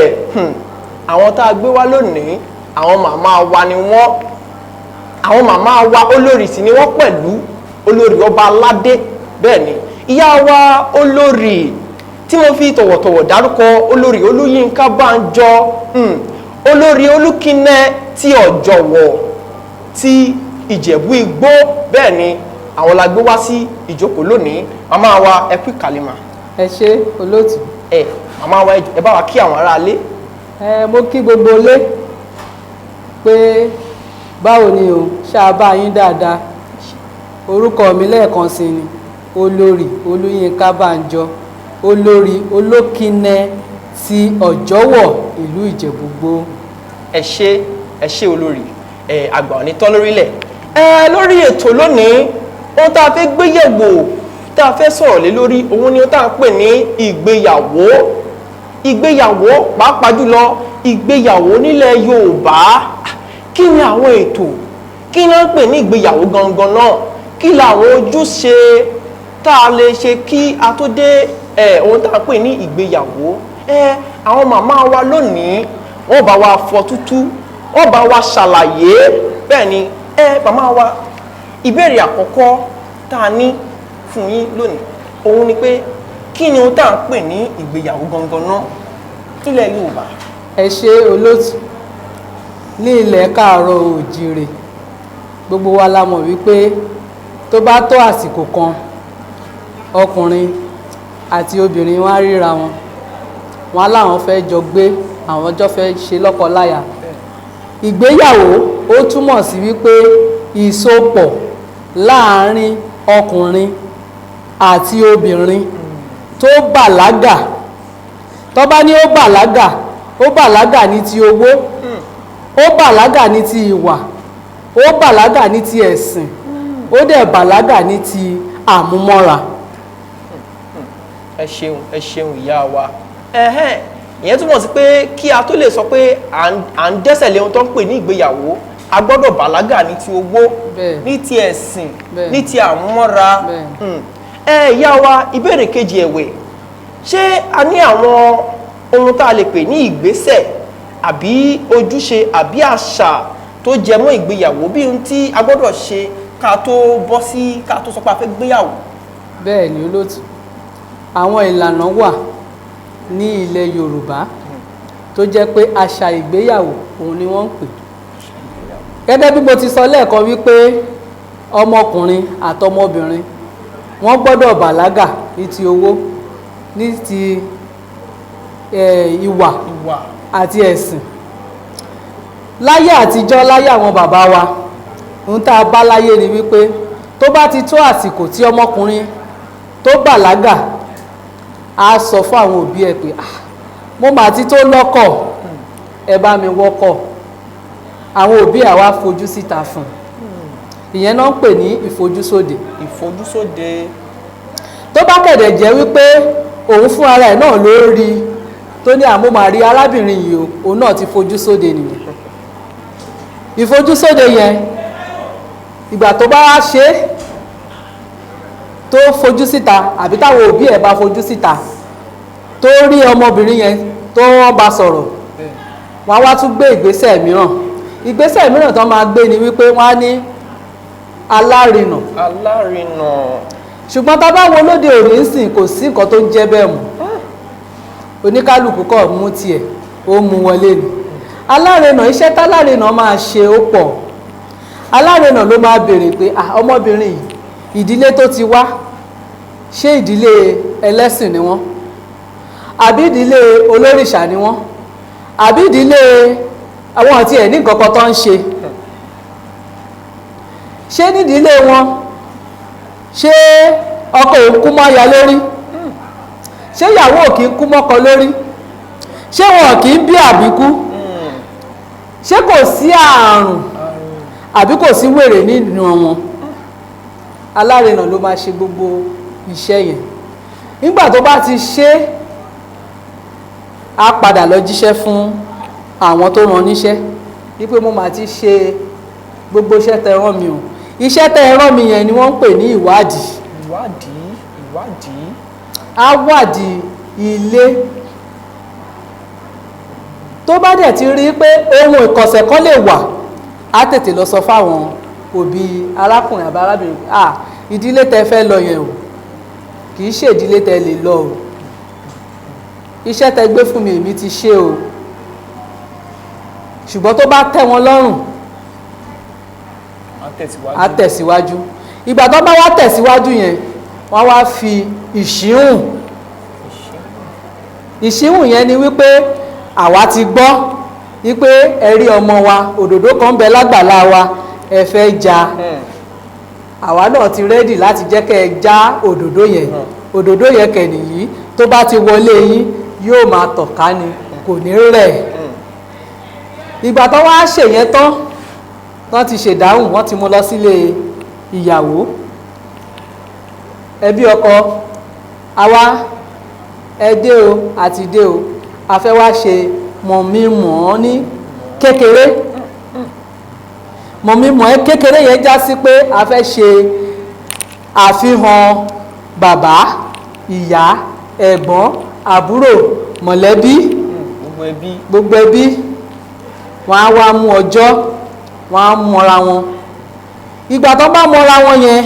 àwọn tá a gbé wá lónìí àwọn màmá wa ni wọ́n àwọn màmá wa olórí sì ni wọ́n pẹ̀lú olórí ọba aládé bẹ́ẹ̀ ni ìyá wa olórí tí mo fi tọ̀wọ̀tọ̀wọ̀ dárúkọ olórí Olúyínká Bánjọ olórí Olúkínẹ́ tí ọ̀jọ̀wọ̀ tí Ìjẹ̀bú Igbó bẹ́ẹ̀ ni àwọn la gbé wá sí ìjókòó lónìí màmá wa ẹ kú ìkàlẹ̀mà. ẹ ṣé olóòtú. màmá wa ẹ bá wa kí àwọn aráalé. mo kí gbogbo ilé pé báwo ni o ṣáà bá yín dáadáa orúkọ mi lẹ́ẹ̀kan sí ni olórí Olúyínká Bánjọ olórí Olókínẹ́ ti ọ̀jọ̀wọ̀ ìlú Ìjẹ̀bú Igbó. ẹ ṣé olórí àgbà òní tán lórílẹ̀ lórí ètò lónìí ohun tá a fẹ́ gbéyẹ̀wò tá a fẹ́ sọ̀rọ̀ lé lórí òun ni ó tá a pè ní ìgbéyàwó pàápàá jùlọ ìgbéyàwó nílẹ̀ Yorùbá kí ni àwọn ètò kí ni wọ́n pè ní ìgbéyàwó gangan náà kí làwọn ojúṣe tá a lè ṣe kí a tó dé ohun tá a pè ní ìgbéyàwó àwọn màmá wa lónìí wọ́n bá wa fọ tútú wọ́n bá wa ṣàlàyé bẹ́ẹ̀ ni màmá wa ìbéèrè àkọ́kọ́ tá a ní fún yín lónìí òun ni pé kí ni ohun tá a ń pè ní ìgbéyàwó gangan náà nílẹ̀ Yorùbá. ẹ ṣe olóòtú ní ilẹ̀ káàárọ̀ oòjíire gbogbo wa la mọ̀ wípé tó bá tó àsìkò kan ọkùnrin àti obìnrin wọn á ríra wọn láwọn fẹ́ jọ gbé àwọn jọ fẹ́ ṣe lọ́kọláya ìgbéyàwó ó túmọ̀ sí wípé ìsopọ̀ láàárín ọkùnrin àti obìnrin tó bàlágà tó bá ní ó bàlágà ní ti owó ó bàlágà ní ti ìwà ó bàlágà ní ti ẹ̀sìn ó dẹ̀ bàlágà ní ti àmúmọ́ra. ẹ ṣeun ìyá wa ìyẹn túmọ̀ sí pé kí a tó lè sọ pé à ń dẹ́sẹ̀ lé ohun tó ń pè ní ìgbéyàwó a gbọ́dọ̀ bàlágà ní ti owó ní ti ẹ̀sìn ní ti àmúmọ́ra. ìyá wa ìbéèrè kejì ẹ̀wẹ̀ ṣé a ní àwọn ohun tá a lè pè ní ìgbésẹ̀ àbí ojúṣe àbí àṣà tó jẹ mọ́ ìgbéyàwó bí ohun tí a gbọ́dọ̀ ṣe ká tó bọ́ sí ká tó sọ pé a fẹ́ gbéyàwó. bẹ́ẹ̀ ni olóòtú àwọn ìlànà wà ní ilẹ̀ Yorùbá tó jẹ́ pé àṣà ìgbéyàwó òun ni wọ́n ń pè gẹ́gẹ́ bí mo ti sọ lẹ́ẹ̀kan wípé ọmọkùnrin àtọmọbìnrin wọ́n gbọ́dọ̀ bàlágà ní ti owó ní ti ìwà àti ẹ̀sìn láyé àtijọ́ láyé àwọn bàbá wa ohun tá a bá láyé ni wípé tó bá ti tó àsìkò tí ọmọkùnrin tó bàlágà á sọ fún àwọn òbí ẹ̀ pé mo mà ti tó lọ́kọ ẹ bá mi wọ́kọ̀ àwọn òbí àwa fojú síta fún ìyẹn náà ń pè ní ìfojúsóde. tó bá kẹ̀dẹ̀ jẹ́ wípé òun fún ara ẹ̀ náà ló rí tó ní àmúmarí arábìnrin yìí òun náà ti fojú sóde nìyẹn ìfojúsóde yẹn ìgbà tó bá ṣe tó fojú síta àbí táwọn òbí ẹ̀ bá fojú síta tó rí ọmọbìnrin yẹn tó wọ́n bá sọ̀rọ̀ wọ́n á wá tún gbé ìgbésẹ̀ mìíràn tó máa gbé ni wípé wọ́n á ní alárinà ṣùgbọ́n tá a bá wo lóde òní ń sìn kò sí nǹkan tó ń jẹ́ bẹ́ẹ̀ mọ́ oníkálukú kọ̀ mú tiẹ̀ ó mú wọlé ni alárinà iṣẹ́ tálárinà máa ṣe ó pọ̀ alárinà ló máa béèrè pé ọmọbìnrin yìí ìdílé tó ti wá ṣé ìdílé ẹlẹ́sìn ni wọ́n àbí ìdílé olórìṣà ni wọ́n àbí ìdílé àwọn àti ẹ̀ ní nǹkan kan tó ń ṣe nídìílé wọn ṣé ọkọ òun kú mọ́ ya lórí ṣé ìyàwó kì í kú mọ́kọ lórí ṣé wọn kì í bí àbíkú ṣé kò sí àrùn àbí kò sí wèrè nínú wọn alárinà ló máa ṣe gbogbo iṣẹ́ yẹn nígbà tó bá ti ṣe á padà lọ jíṣẹ́ fún àwọn tó rán níṣẹ́ wípé mo máa ti ṣe gbogbo iṣẹ́ tẹ́ rán mi o iṣẹ́ tẹ́ rán mi yẹn ni wọ́n ń pè ní ìwádìí á wádìí ilé tó bá dẹ̀ ti rí pé ohun ìkọ̀sẹ̀ kan lè wà á tètè lọ sọ fáwọn òbí arákùnrin àbí arábìnrin ìdílé tẹ́ fẹ́ lọ yẹn o kì í ṣe ìdílé tẹ́ lè lọ o iṣẹ́ tẹ́ gbé fún mi èmi ti ṣe o ṣùgbọ́n tó bá tẹ́ wọn lọ́rùn á tẹ̀síwájú ìgbà tó bá wá tẹ̀síwájú yẹn wọ́n wá fi ìṣíhùn yẹn ni wípé àwa ti gbọ́ wípé ẹ̀rí ọmọ wa òdòdó kan bẹ lágbàlá wa ẹ fẹ́ já àwa náà ti rẹ́dì láti jẹ́ kẹ́ ẹ já òdòdó yẹn kẹ̀ nìyí tó bá ti wọlé yín yóò máa tọ̀ká ni kò ní rẹ̀ ìgbà tó wá ṣèyẹn tán wọ́n ti ṣèdáhùn wọ́n ti mú lọ sílé ìyàwó ẹbí ọkọ àwa ẹ dé o àti dé o a fẹ́ wá ṣe mọ̀mí-mọ̀ ní kékeré mọ̀mí-mọ̀ kékeré yẹn já sí pé a fẹ́ ṣe àfihàn bàbá ìyá ẹ̀gbọ́n àbúrò mọ̀lẹ́bí gbogbo ẹbí wọ́n á wá mú ọjọ́ wọ́n á mọ́ra wọn ìgbà tó bá mọ́ra wọn yẹn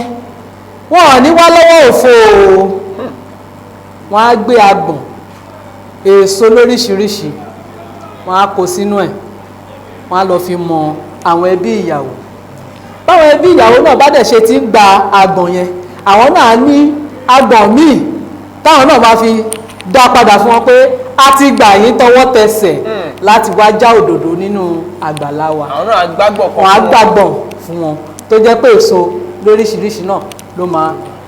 wọ́n ò ní wá lọ́wọ́ òfò wọ́n á gbé agbọ̀n èso lóríṣiríṣi wọ́n á kó sínú ẹ̀ wọ́n á lọ fi mọ àwọn ẹbí ìyàwó báwọn ẹbí ìyàwó náà bá dẹ̀ ṣe ti ń gba agbọ̀n yẹn àwọn náà ní agbọ̀n míì táwọn náà máa fi dá padà fún wọn pé a ti gbà yín tọwọ́ tẹsẹ̀ láti wá já òdòdó nínú àgbàlá wa àwọn náà gbàgbọ́ kan wọn á gbàgbọ́ fún wọn tó jẹ́ pé èso lóríṣiríṣi náà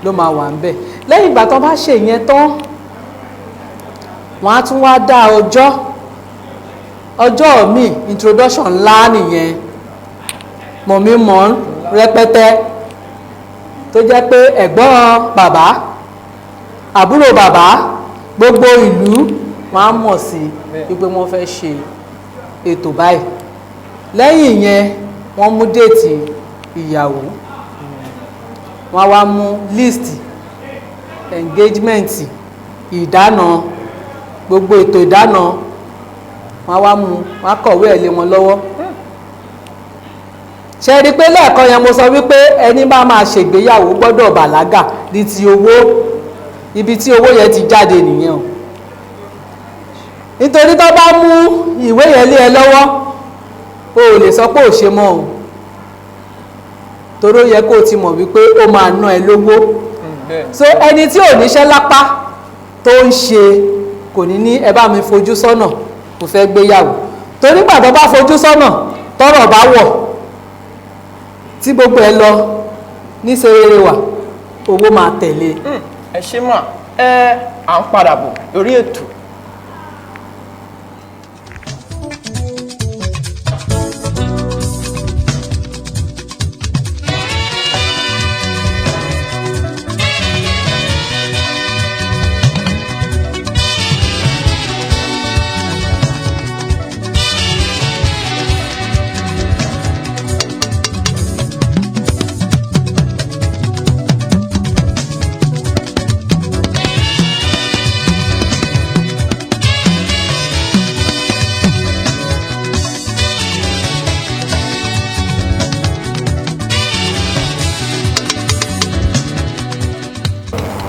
ló máa wà ń bẹ̀ lẹ́yìn ìgbà tó bá ṣe yẹn tán wọ́n á tún wá dá ọjọ́ míì introduction ńlá nìyẹn mọ̀mí-mọ̀ rẹpẹtẹ tó jẹ́ pé ẹ̀gbọ́n bàbá àbúrò bàbá gbogbo ìlú wọ́n á mọ̀ sí wípé wọ́n fẹ́ ṣe ètò báyìí lẹ́yìn yẹn wọ́n mú déètì ìyàwó wọ́n wá mú list engagement ìdáná gbogbo ètò ìdáná wọ́n wá mú wọ́n kọ̀wé ẹ̀ lé wọn lọ́wọ́ ṣe rí pé lẹ́ẹ̀kan yẹn mo sọ wípé ẹni bá máa ṣègbéyàwó gbọ́dọ̀ bàlágà ní ti owó ibi tí owó yẹn ti jáde nìyẹn o nítorí tó bá mú ìwé yẹn lé ẹ lọ́wọ́ o ò lè sọ pé ò ṣe mọ́ o torí ó yẹ kó o ti mọ̀ wípé ó máa ná ẹ lówó so ẹni tí ò níṣẹ́ lápá tó ń ṣe kò ní ẹ bá mi fojú sọ́nà kò fẹ́ gbéyàwó torí nígbà tó bá fojú sọ́nà tọ́rọ̀ bá wọ̀ tí gbogbo ẹ lọ ní serere wà owó máa tẹ̀lé. ẹ ṣe mà à ń padà bọ̀ lórí ètò.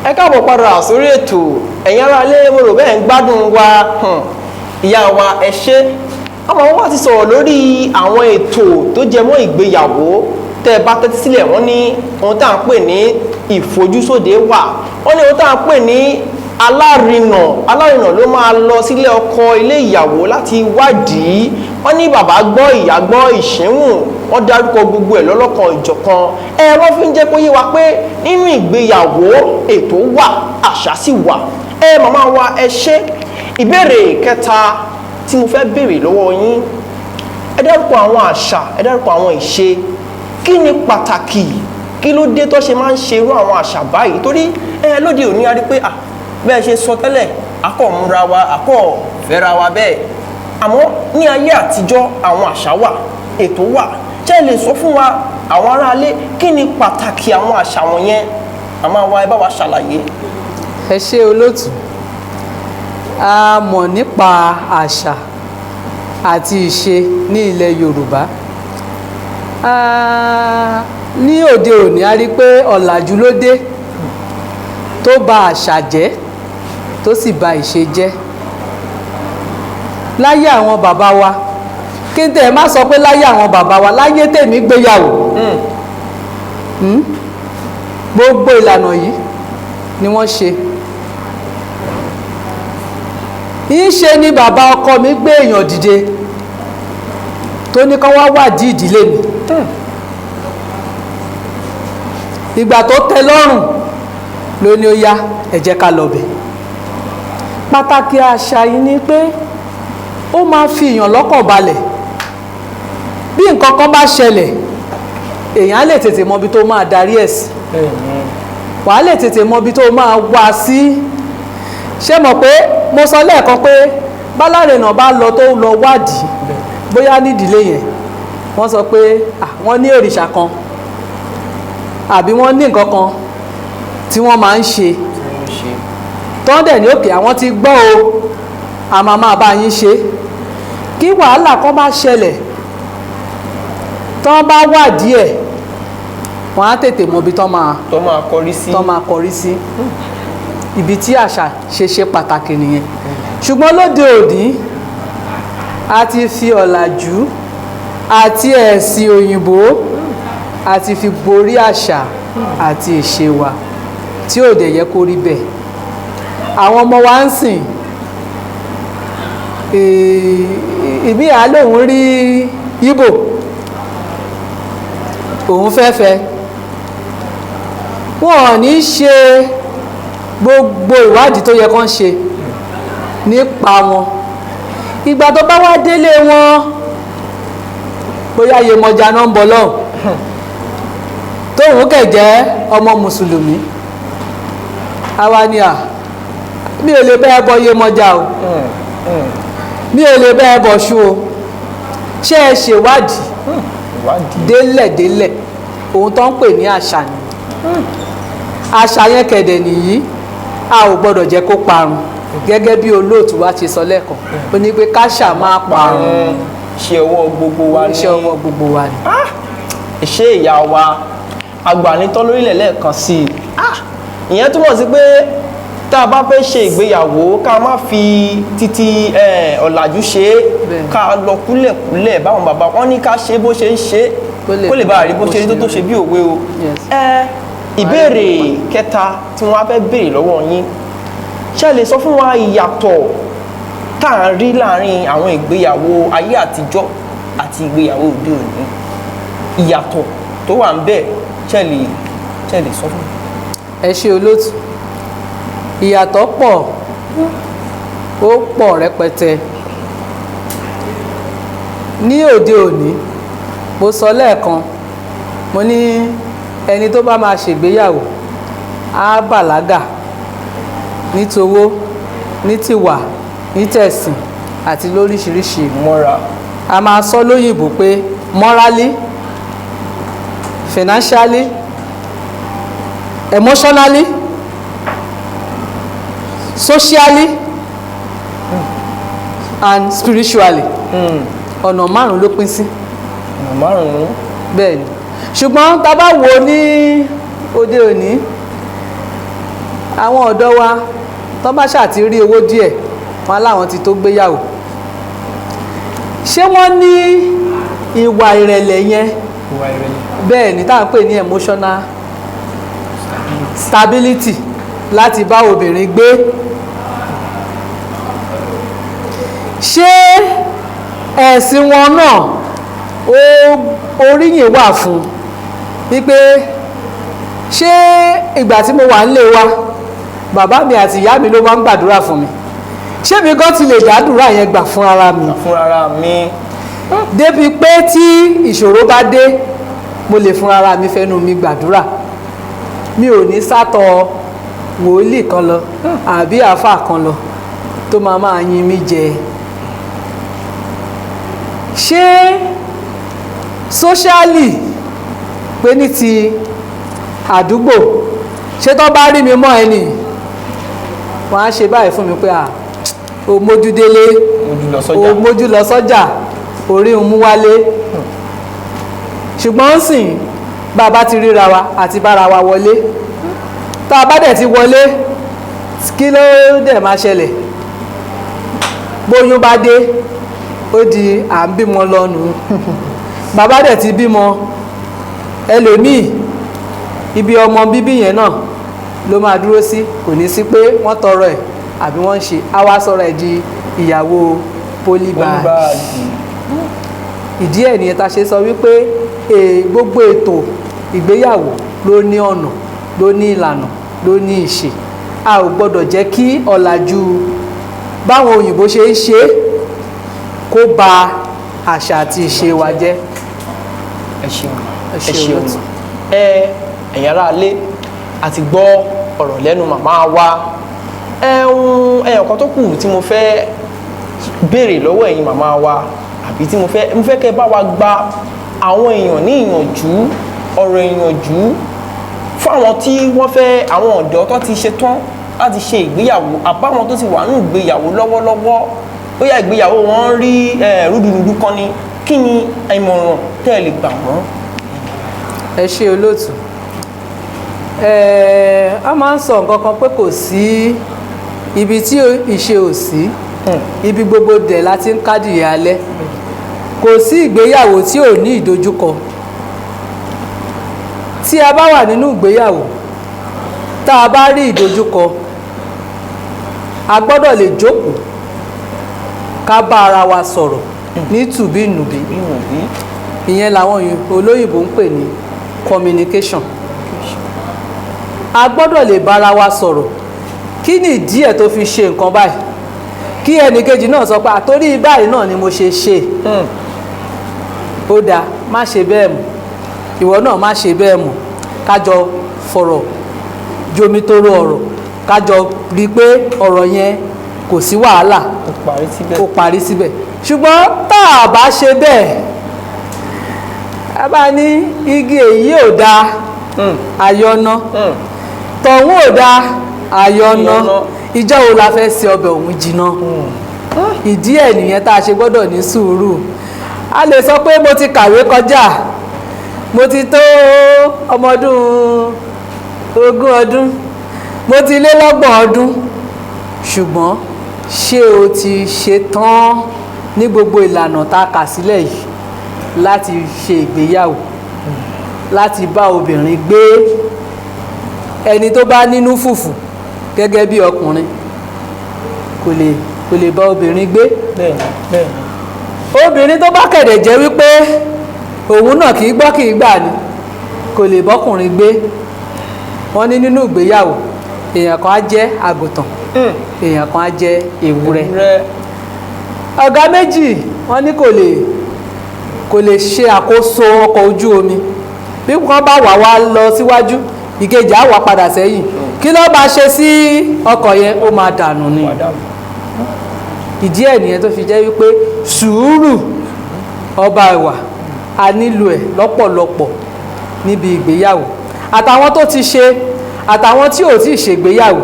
ẹ káàbọ̀ padà sórí ètò ẹ̀yin ará ilé mo rò bẹ́ẹ̀ ń gbádùn wa ìyá wa ẹ ṣé ọmọ wọn wá ti sọ̀rọ̀ lórí àwọn ètò tó jẹ mọ́ ìgbéyàwó tẹ́ ẹ bá tẹ́tí sílẹ̀ wọ́n ní ohun tá à ń pè ní ìfojúsóde wà wọ́n ní ohun tá à ń pè ní alárinà ló máa lọ sílé ọkọ ilé ìyàwó láti wádìí wọ́n ní bàbá gbọ́ ìyá gbọ́ ìṣẹ́wùn wọ́n dárúkọ gbogbo ẹ̀ lọ́lọ́kan ìjọ̀kan wọ́n fi ń jẹ́ kó yé wa pé nínú ìgbéyàwó ètò wà àṣà sì wà màmá wa ẹ ṣé ìbéèrè kẹta tí mo fẹ́ béèrè lọ́wọ́ yín ẹ dárúkọ àwọn àṣà ẹ dárúkọ àwọn ìṣe kí ni pàtàkì kí ló dé tó ṣe máa ń ṣe irú àwọn àṣà báyìí torí lóde òní a rí pé bẹ́ẹ̀ ṣe sọ tẹ́lẹ̀ akọ̀ múra wa akọ̀ fẹ́ra wa bẹ́ẹ̀ àmọ́ ní ayé àtijọ́ àwọn àṣà wà ètò wà ṣé lè sọ fún wa àwọn aráalé kí ni pàtàkì àwọn àṣà wọ̀nyẹn àmọ́ wa ẹ bá wa ṣàlàyé. ẹ ṣé olóòtú a mọ̀ nípa àṣà àti ìṣe ní ilẹ̀ Yorùbá ní òde òní a rí pé ọ̀làjú ló dé tó bà àṣà jẹ́ tó sì bà ìṣe jẹ́ láyé àwọn bàbá wa kí n tẹ̀ má sọ pé láyé àwọn bàbá wa láyé tèmi gbéyàwó gbogbo ìlànà yìí ni wọ́n ṣe ìṣe ni bàbá ọkọ mi gbé èèyàn dìde tó ní kán wá wádìí ìdílé mi ìgbà tó tẹ́ lọ́rùn ló ní ó yá ẹ jẹ́ ká lọ bẹ̀ pàtàkì àṣà yìí ni pé ó máa fi èèyàn lọ́kàn balẹ̀ bí nǹkan kan bá ṣẹlẹ̀ èèyàn á lè tètè mọ ibi tó máa darí ẹ̀ sí wàá lè tètè mọ ibi tó máa wá sí ṣé mọ̀ pé mo sọ lẹ́ẹ̀kan pé bálárẹ̀nà bá lọ tó lọ wádìí bóyá nídìílé yẹn wọ́n sọ pé wọ́n ní òrìṣà kan àbí wọ́n ní nǹkan kan tí wọ́n máa ń ṣe tọ́ dẹ̀ ní òkè àwọn ti gbọ́ o a máa bá yín ṣe kí wàhálà kan bá ṣẹlẹ̀ tọ́ bá wà díẹ̀ wọ́n á tètè mọ ibi tọ́ máa kọrí sí ibi tí àṣà ṣe pàtàkì nìyẹn ṣùgbọ́n lóde òní a ti fi ọ̀làjú àti ẹ̀sìn òyìnbó a ti fi borí àṣà àti ìṣe wa tí ò dẹ̀ yẹ kó rí bẹ́ẹ̀ àwọn ọmọ wa ń sìn ìbí àlóhùn rí Ìgbò òun fẹ́fẹ́ wọn ò ní ṣe gbogbo ìwádìí tó yẹ kán ṣe nípa wọn ìgbà tó bá wá délé wọn bóyá Yemọja náà ń bọ̀ lọ́hùn tóun kẹ̀ jẹ́ ọmọ mùsùlùmí àwa ni mi ò lè bẹ́ẹ̀ bọ Yemọja o mi ò lè bẹ́ẹ̀ bọ̀ ṣú o ṣé ẹ ṣèwádìí délẹ̀délẹ̀ ohun tó ń pè ní àṣà ni àṣà yẹn kẹ̀dẹ̀ nìyí a ò gbọ́dọ̀ jẹ́ kó parun gẹ́gẹ́ bí olóòtú wa ṣe sọ lẹ́ẹ̀kan ó ní pé káṣà máa parun iṣẹ́ ọwọ́ gbogbo wa ni iṣẹ́ ọwọ́ gbogbo wa ni. ìṣe ìyá wa agbanitọ́ lórílẹ̀ lẹ́ẹ̀kan sí i ìyẹn túmọ̀ sí pé tá a bá fẹ́ ṣe ìgbéyàwó ká má fi títí ọ̀làjú ṣe é ká lọ kúlẹ̀kúlẹ̀ báwọn bàbá wọn ní ká ṣe bó ṣe ń ṣe kó lè bá rí bó ṣe rí tó ṣe bí òwe o. ìbéèrè kẹta tí wọ́n á fẹ́ béèrè lọ́wọ́ yín ṣé lè sọ fún wa ìyàtọ̀ tá à ń rí láàrin àwọn ìgbéyàwó ayé àtijọ́ àti ìgbéyàwó òde òní ìyàtọ̀ tó wà ń bẹ̀ ṣé lè sọ fún mi. ẹ ṣe olóòtú ìyàtọ̀ pọ̀ ó pọ̀ rẹpẹtẹ ní òde òní mo sọ lẹ́ẹ̀kan mo ní ẹni tó bá máa ṣègbéyàwó á bàlágà ní towó ní tìwà ní tẹ̀sìn àti lóríṣiríṣi mọ́ra a máa sọ lóyìnbó pé morally financially emotionally socially and spiritually ọ̀nà márùn-ún ló pín sí. ọ̀nà márùn-ún. bẹ́ẹ̀ ni ṣùgbọ́n tá a bá wò ní òde òní àwọn ọ̀dọ́ wa tó bá ṣàti rí owó díẹ̀ wọn láwọn ti tó gbéyàwó ṣé wọ́n ní ìwà ìrẹ̀lẹ̀ yẹn bẹ́ẹ̀ ni tá à ń pè ní emotional stability láti bá obìnrin gbé ṣé ẹ̀sìn wọn náà oríyìn wà fún wípé ṣé ìgbà tí mo wà nílé wa bàbá mi àti ìyá mi ló máa ń gbàdúrà fún mi ṣé mi gan ti lè dádúrà yẹn gbà fún ara mi débi pé tí ìṣòro bá dé mo lè fún ara mi fẹ́nu mi gbàdúrà mi ò ní sátọ̀ wòlíì kan lọ àbí àáfàá kan lọ tó máa yin mí jẹ ṣé sóṣálì pé ní ti àdúgbò ṣé tó bá rí mi mọ́ ẹni wọ́n á ṣe báyìí fún mi pé o mójú délé o mójú lọ sọ́jà orí ń mú wálé ṣùgbọ́n sìn bàbá ti ríra wa àti bára wa wọlé tá a bá dẹ̀ ti wọlé kí ló dẹ̀ máa ṣẹlẹ̀ bóyún bá dé ó di à ń bímọ lọ́nu bàbá dẹ̀ ti bímọ ẹlòmíì ibi ọmọ bíbí yẹn náà ló máa dúró sí kò ní sí pé wọ́n tọrọ ẹ̀ àbí wọ́n ń ṣe á wá sọ̀rọ̀ ẹ̀ di ìyàwó pólíbáàgì ìdí ẹ̀ nìyẹn ta ṣe sọ wípé gbogbo ètò ìgbéyàwó ló ní ọ̀nà ló ní ìlànà ló ní ìṣe a ò gbọ́dọ̀ jẹ́ kí ọ̀làjú báwọn òyìnbó ṣe ń ṣe kó ba àṣà àti ìṣe wa jẹ́. ẹ ṣeun ẹ̀yin ará ilé àti gbọ́ ọ̀rọ̀ lẹ́nu màmá wa ẹ̀yàn kan tó kù tí mo fẹ́ béèrè lọ́wọ́ ẹ̀yin màmá wa àbí tí mo fẹ́ kẹ́ bá wa gba àwọn èèyàn ní ìyànjú ọ̀rọ̀ ìyànjú fún àwọn tí wọ́n fẹ́ àwọn ọ̀dọ́ tó ti ṣe tán láti ṣe ìgbéyàwó àbáwọn tó ti wà nínú ìgbéyàwó lọ́wọ́lọ́wọ́ bóyá ìgbéyàwó wọn rí rúdurùdu kan ni kí ni ìmọ̀ràn tẹ́ ẹ lè gbà wọ́n. ẹ ṣe olóòtú a máa ń sọ nǹkan kan pé kò sí ibi tí ìṣe ò sí ibi gbogbo dẹ̀ láti ń kádìyẹ alẹ́ kò sí ìgbéyàwó tí ò ní ìdojúkọ tí a bá wà nínú ìgbéyàwó tá a bá rí ìdojúkọ a gbọ́dọ̀ lè jókòó ká bá ara wa sọ̀rọ̀ ní tùbínùbí ìyẹn làwọn olóyìnbó ń pè ní communication a gbọ́dọ̀ lè bára wa sọ̀rọ̀ kí ni ìdí ẹ̀ tó fi ṣe nǹkan báyìí kí ẹnìkejì náà sọ pé àtórí báyìí náà ni mo ṣe ṣe ó dáa má ṣe bẹ́ẹ̀ mọ́ ìwọ náà má ṣe bẹ́ẹ̀ mọ́ kájọ fọ̀rọ̀ jomitoro ọ̀rọ̀ kájọ rí i pé ọ̀rọ̀ yẹn kò sí wàhálà ó parí síbẹ̀ ṣùgbọ́n tá a bá ṣe bẹ́ẹ̀ a bá ní igi èyí ò dáa àyọ̀nà tọ̀hún ò dáa àyọ̀nà ìjọ́ wo la fẹ́ ṣe ọbẹ̀ òun jìnnà ìdí ẹ̀ nìyẹn tá a ṣe gbọ́dọ̀ ní sùúrù a lè sọ pé mo ti kàwé kọjá mo ti tó ọmọ ọdún 20 ọdún mo ti lé 30 ọdún ṣùgbọ́n ṣé o ti ṣe tán ní gbogbo ìlànà tá a kà sílẹ̀ yìí láti ṣe ìgbéyàwó láti bá obìnrin gbé ẹni tó bá nínú fùfù gẹ́gẹ́ bí ọkùnrin kò lè bá obìnrin gbé obìnrin tó bá kẹ̀dẹ̀ jẹ́ wípé òun náà kì í gbọ́ kì í gbà ni kò lè bọ́kùnrin gbé wọ́n ní nínú ìgbéyàwó èèyàn kan á jẹ́ àgùntàn èèyàn kan á jẹ́ ewúrẹ́ ọ̀gá méjì wọ́n ní kò lè ṣe àkóso ọkọ̀ ojú omi bí wọ́n bá wà wá lọ síwájú ìkejì á wà padà sẹ́yìn kí ló bá ṣe sí ọkọ̀ yẹn ó máa dànù ni ìdí ẹ̀ nìyẹn tó fi jẹ́ wípé sùúrù ọba ìwà a nílò ẹ̀ lọ́pọ̀lọpọ̀ níbi ìgbéyàwó àtàwọn tó ti ṣe àtàwọn tí ò tí ì ṣègbéyàwó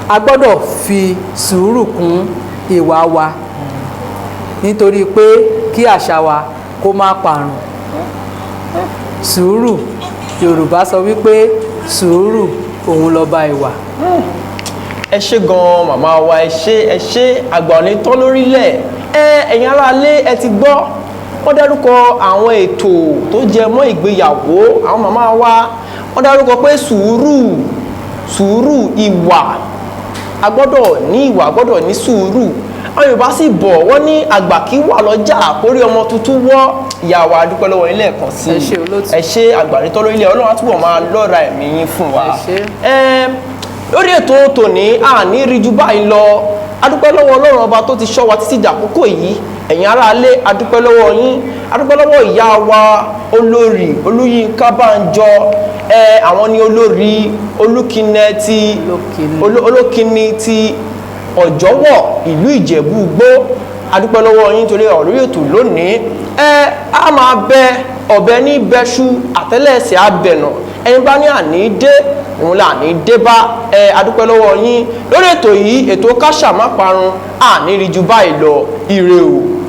a gbọ́dọ̀ fi sùúrù kún ìwà wa nítorí pé kí àṣà wa kó má parun sùúrù Yorùbá sọ wípé sùúrù òun lọ́ba ìwà. ẹ ṣé gan màmá wa ẹ ṣé àgbà òní tán lórílẹ̀ ẹ̀yin aráalé ẹ ti gbọ́ wọ́n dárúkọ àwọn ètò tó jẹ mọ́ ìgbéyàwó àwọn màmá wa wọ́n dárúkọ pé sùúrù ìwà a gbọ́dọ̀ ní ìwà gbọ́dọ̀ ní sùúrù àwọn Yorùbá sì bọ̀ wọ́n ní àgbà kí wà lọ́jà àkórí ọmọ tuntun wọ́ ìyàwó adúpẹ́ lọ́wọ́ ilé ẹ̀kan sí ẹ ṣé àgbà ní tọ́lọ́ ilé Ọlọ́run àtúbọ̀ máa lọ́ra ẹ̀mí yín fún wa lórí ètò tòní àní rí ju báyìí lọ adúpẹ́ lọ́wọ́ Ọlọ́run ọba tó ti ṣọ́ wa títí dàkókò yìí ẹ̀yin aráalé adúpẹ́ lọ́wọ́ yín adúpẹ́ lọ́wọ́ ìyá wa olórí Olúyinká Bánjọ àwọn ni olórí olókìní ti Ọ̀jọ́wọ̀ ìlú Ìjẹ̀bú Igbó adúpẹ́ lọ́wọ́ yín torí ọ̀rọ̀ lórí ètò lónìí a máa bẹ ọ̀bẹ ní bẹ́ṣú àtẹ́lẹsẹ̀ abẹ̀nà ẹni bá ní àní dé òun là ní dé bá adúpẹ́ lọ́wọ́ yín lórí ètò yìí ètò káṣà má parun àní rí ju báyìí lọ ire o.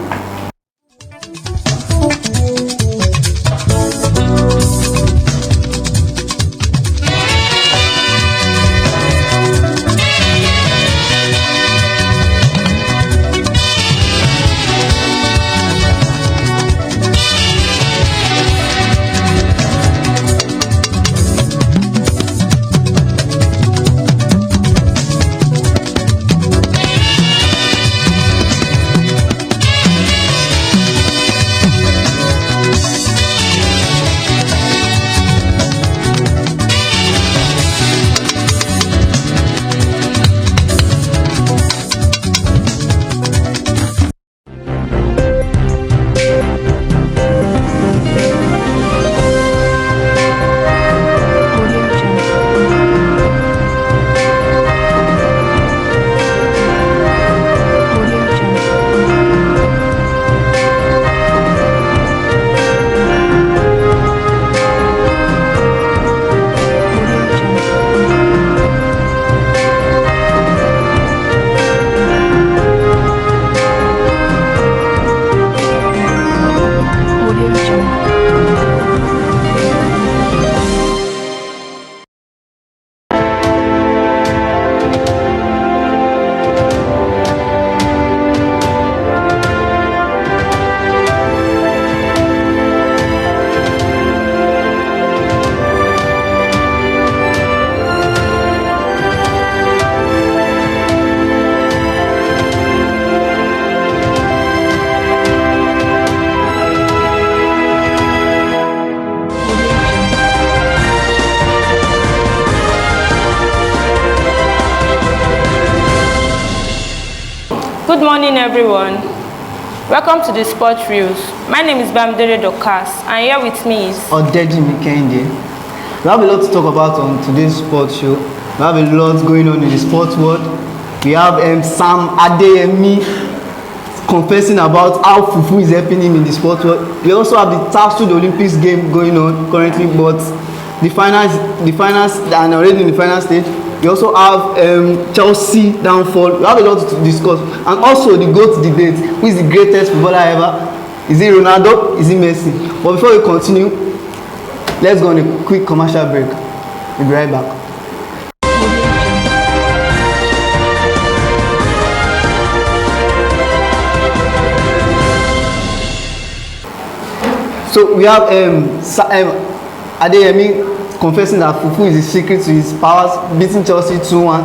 morning, everyone. Welcome to the Sport Reels. My name is Bamdere Dokas, and here with me is Odeji Mikende. We have a lot to talk about on today's sports show. We have a lot going on in the sports world. We have Sam Adeyemi confessing about how Fufu is helping him in the sports world. We also have the Tasued Olympics game going on currently, but the finals are already in the final stage. We also have Chelsea downfall. We have a lot to discuss, and also the GOAT debate. Who is the greatest footballer ever? Is it Ronaldo? Is it Messi? But before we continue, let's go on a quick commercial break. We'll be right back. So we have Adeyemi confessing that Fufu is the secret to his powers, beating Chelsea 2-1,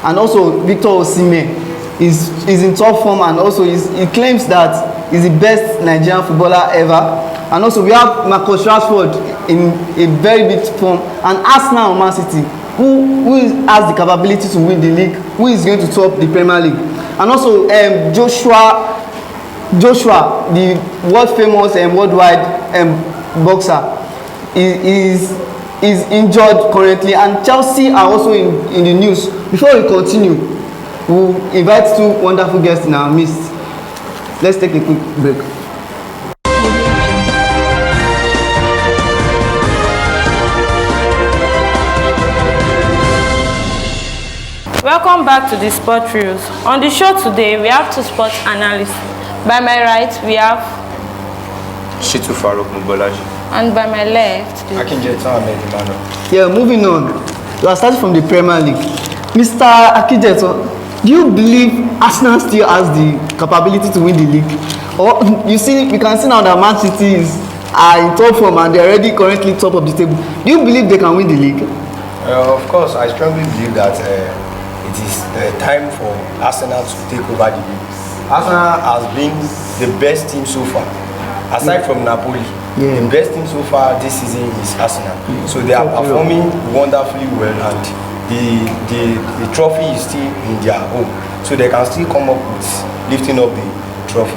and also Victor Osimhen is in top form, and also he claims that he's the best Nigerian footballer ever. And also we have Marcus Rashford in a very big form, and Arsenal and Man City, who has the capability to win the league, who is going to top the Premier League. And also Joshua, the world famous and worldwide boxer, is injured currently, and Chelsea are also in the news. Before we continue, we'll invite two wonderful guests in our midst. Let's take a quick break. Welcome back to the Sport Reels. On the show today, we have two sports analysts. By my right, we have Shitu Farouk Mubolaji. And by my left, Yeah, moving on. We are starting from the Premier League. Mr. Akijeto, do you believe Arsenal still has the capability to win the league? Or we can see now that Man City is in top form and they're already currently top of the table. Do you believe they can win the league? Of course, I strongly believe that it is time for Arsenal to take over the league. Arsenal has been the best team so far, aside from Napoli. The best team so far this season is Arsenal. So they are performing wonderfully well, and the trophy is still in their home. So they can still come up with lifting up the trophy.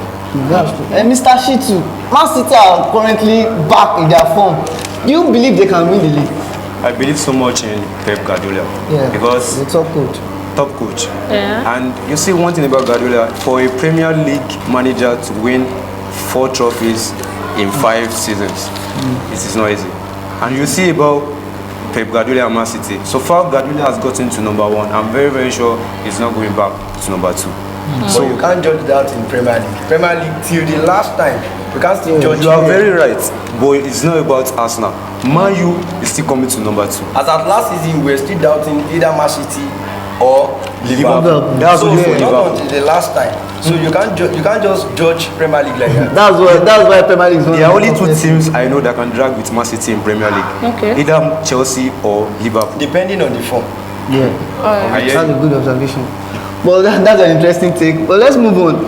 Mr. Shitu, Man City are currently back in their form. Do you believe they can win the league? I believe so much in Pep Guardiola. Because the top coach. And you see one thing about Guardiola, for a Premier League manager to win 4 trophies in 5 seasons, it is not easy. And you see about Pep Guardiola and Man City. So far, Guardiola has gotten to number 1. I'm very, very sure he's not going back to number 2. So you can't judge that in Premier League. Premier League till the last time, you can't still judge. You are very right, but it's not about Arsenal. Man U is still coming to number 2. As at last season, we're still doubting either Man City or Liverpool. That's so for not until the last time. So you can't just judge Premier League like that. That's why Premier League is one. There are only 2 teams I know that can drag with Man City in Premier League. Either Chelsea or Liverpool. Depending on the form. That's a good observation. Well, that's an interesting take. But let's move on.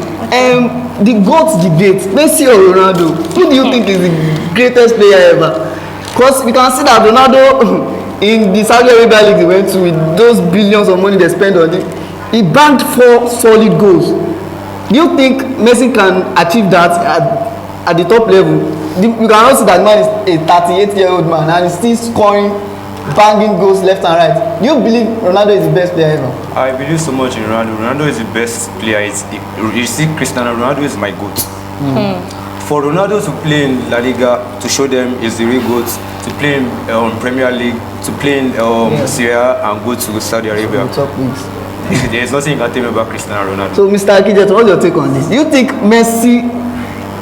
The GOAT debate, Messi or Ronaldo, who do you think is the greatest player ever? Because we can see that Ronaldo in the Saudi Arabia League he went to, with those billions of money they spend on it, he banked 4 solid goals. Do you think Messi can achieve that at the top level? You can also see that man is a 38-year-old man and he's still scoring, banging goals left and right. Do you believe Ronaldo is the best player ever? I believe so much in Ronaldo. Ronaldo is the best player. You see, Cristiano Ronaldo is my GOAT. For Ronaldo to play in La Liga, to show them is the real GOAT, to play in Premier League, to play in Serie A and go to Saudi Arabia. There is nothing you can tell me about Cristiano Ronaldo. So, Mr. Akijet, what's your take on this? Do you think Messi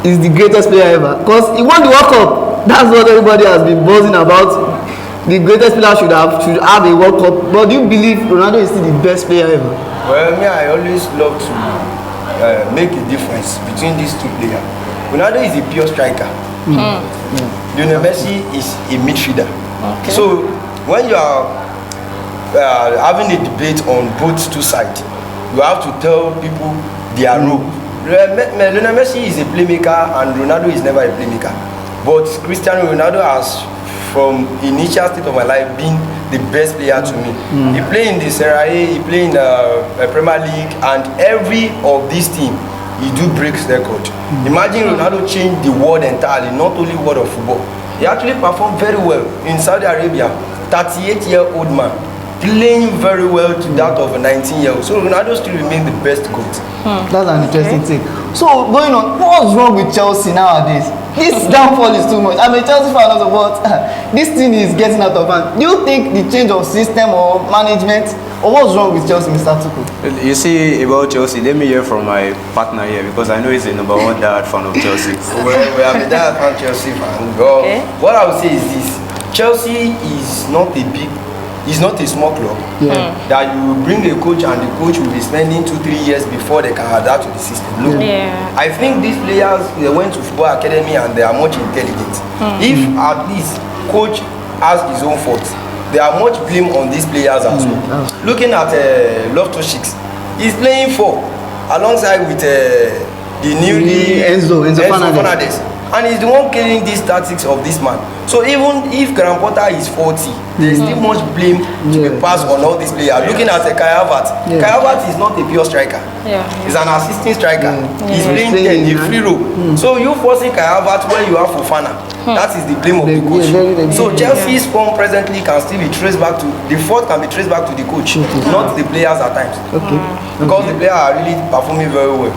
is the greatest player ever? Because he won the World Cup. That's what everybody has been buzzing about. The greatest player should have a World Cup. But do you believe Ronaldo is still the best player ever? Well, me, I always love to make a difference between these 2 players. Ronaldo is a pure striker. Lionel Messi is a midfielder. So when you are having a debate on both 2 sides, you have to tell people their role. Lionel Messi is a playmaker and Ronaldo is never a playmaker. But Cristiano Ronaldo has from initial state of my life being the best player to me. He played in the Serie A, he played in the Premier League, and every of these teams, he do breaks record. Imagine Ronaldo changed the world entirely, not only world of football. He actually performed very well in Saudi Arabia. 38-year-old man playing very well to that of a 19-year-old. So Ronaldo still remains the best GOAT. That's an interesting thing. So going on, what's wrong with Chelsea nowadays? This downfall is too much. I'm a Chelsea fan also, but this thing is getting out of hand. Do you think the change of system or management, or what's wrong with Chelsea, Mr. Tuku? You see, about Chelsea, let me hear from my partner here, because I know he's the number one dad fan of Chelsea. Well, I'm a dad fan, Chelsea fan. Well, what I would say is this: Chelsea is not a big, it's not a small club. That you will bring a coach and the coach will be spending 2-3 years before they can adapt to the system. Look, I think these players, they went to football academy and they are much intelligent. If at least coach has his own faults, there are much blame on these players as well. Looking at Loftus-Cheek, he's playing alongside with the newly Enzo Fernandez. And he's the one killing these tactics of this man. So even if Graham Potter is 40, there's still much blame to be passed on all these players. Looking at Kai Havertz, Kai Havertz is not a pure striker. He's an assisting striker. He's playing 10, a free role. So you forcing Kai Havertz when you have Fofana. That is the blame of the coach. So Chelsea's form presently can still be traced back to, the fault can be traced back to the coach, not the players at times. Because the players are really performing very well.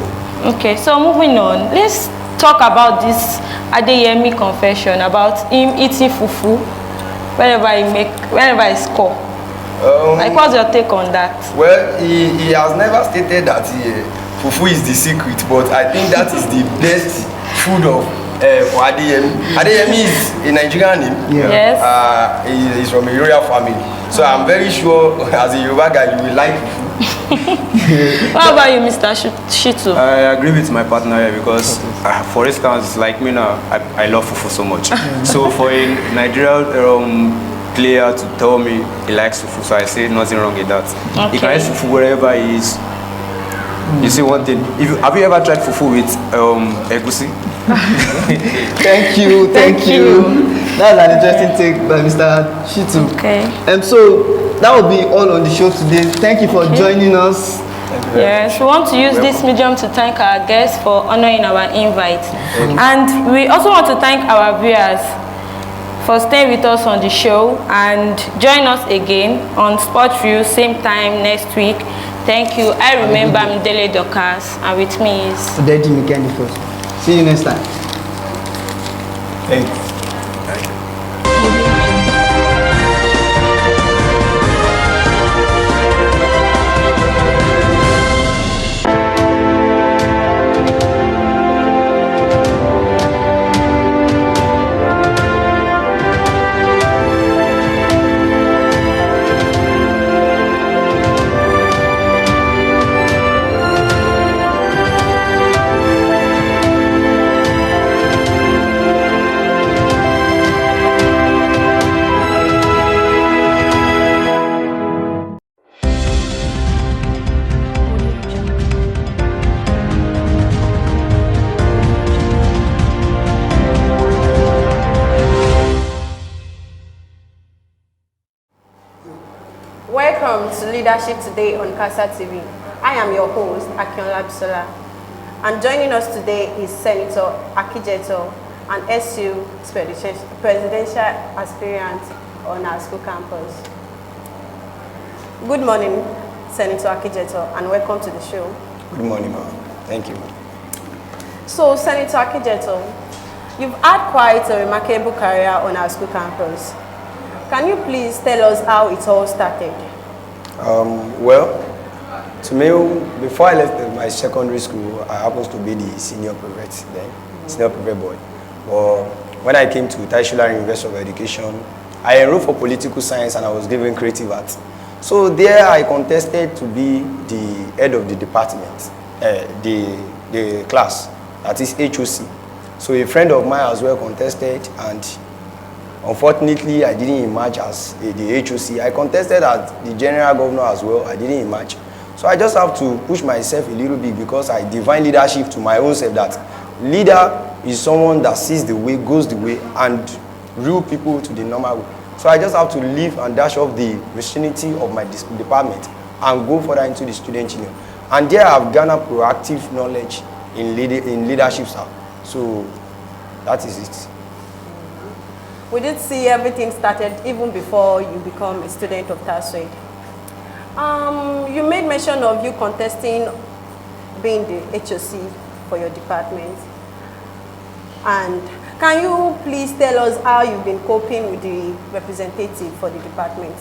Okay, so moving on, let's talk about this Adeyemi confession about him eating fufu whenever he score. Like, what's your take on that? Well, he has never stated that fufu is the secret, but I think that is the best food of for Adeyemi. Adeyemi is a Nigerian name. Yes. He is from a royal family, so I'm very sure as a Yoruba guy you will like fufu. What about you, Mr. Shitu? I agree with my partner here because, for instance, like me now, I love fufu so much. So for a Nigerian player to tell me he likes fufu, so I say nothing wrong with that. He can eat fufu wherever he is. You see one thing, have you ever tried fufu with egusi? Thank you. That's an interesting take by Mr. Shitu. Okay. So that will be all on the show today. Thank you for joining us. Yes, we want to use this medium to thank our guests for honoring our invite. And we also want to thank our viewers for staying with us on the show, and join us again on Sport View, same time next week. Thank you. I remember Mdele Dokas, and with me is Daddy Mikendi first. See you next time. Thanks. Welcome to Leadership Today on Casatv. I am your host, Akinola Bisola. And joining us today is Senator Akijeto, an SU presidential aspirant on our school campus. Good morning, Senator Akijeto, and welcome to the show. Good morning, ma'am. Thank you. So, Senator Akijeto, you've had quite a remarkable career on our school campus. Can you please tell us how it all started? Well, to me, before I left my secondary school, I happened to be the senior prefect then, senior prefect boy. But when I came to Tasued University of Education, I enrolled for political science and I was given creative arts. So there I contested to be the head of the department, the class, that is HOC. So a friend of mine as well contested, and unfortunately, I didn't emerge as the HOC. I contested as the general governor as well. I didn't emerge. So I just have to push myself a little bit because I define leadership to my own self, that leader is someone that sees the way, goes the way, and real people to the normal way. So I just have to leave and dash off the vicinity of my department and go further into the student union. And there I've garnered proactive knowledge in leadership style. So that is it. We did see everything started even before you become a student of Tasued. You made mention of you contesting being the HOC for your department. And can you please tell us how you've been coping with the representative for the department?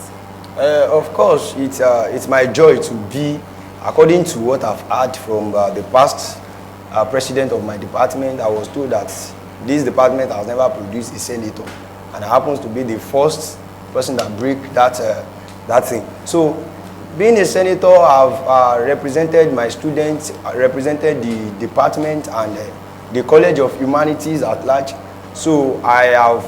Of course, it's my joy to be, according to what I've heard from the past president of my department. I was told that this department has never produced a senator, and I happens to be the first person that break that thing. So, being a senator, I've represented my students, represented the department and the College of Humanities at large. So I have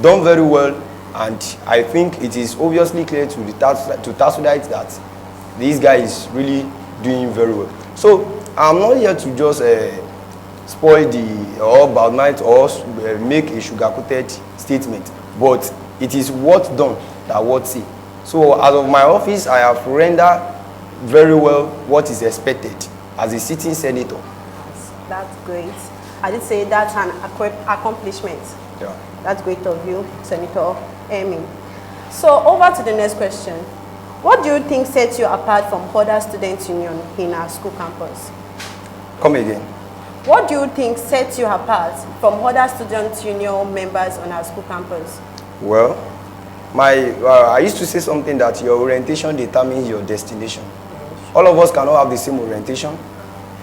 done very well, and I think it is obviously clear to Tasuedites that this guy is really doing very well. So I'm not here to just spoil or badmouth or make a sugar-coated statement, but it is what's done that what's said. So as of my office, I have rendered very well what is expected as a sitting senator. That's great. I did say that's an accomplishment. Yeah. That's great of you, Senator Emi. So over to the next question. What do you think sets you apart from other student union in our school campus? Come again. What do you think sets you apart from other student union members on our school campus? Well, I used to say something that your orientation determines your destination. All of us cannot have the same orientation.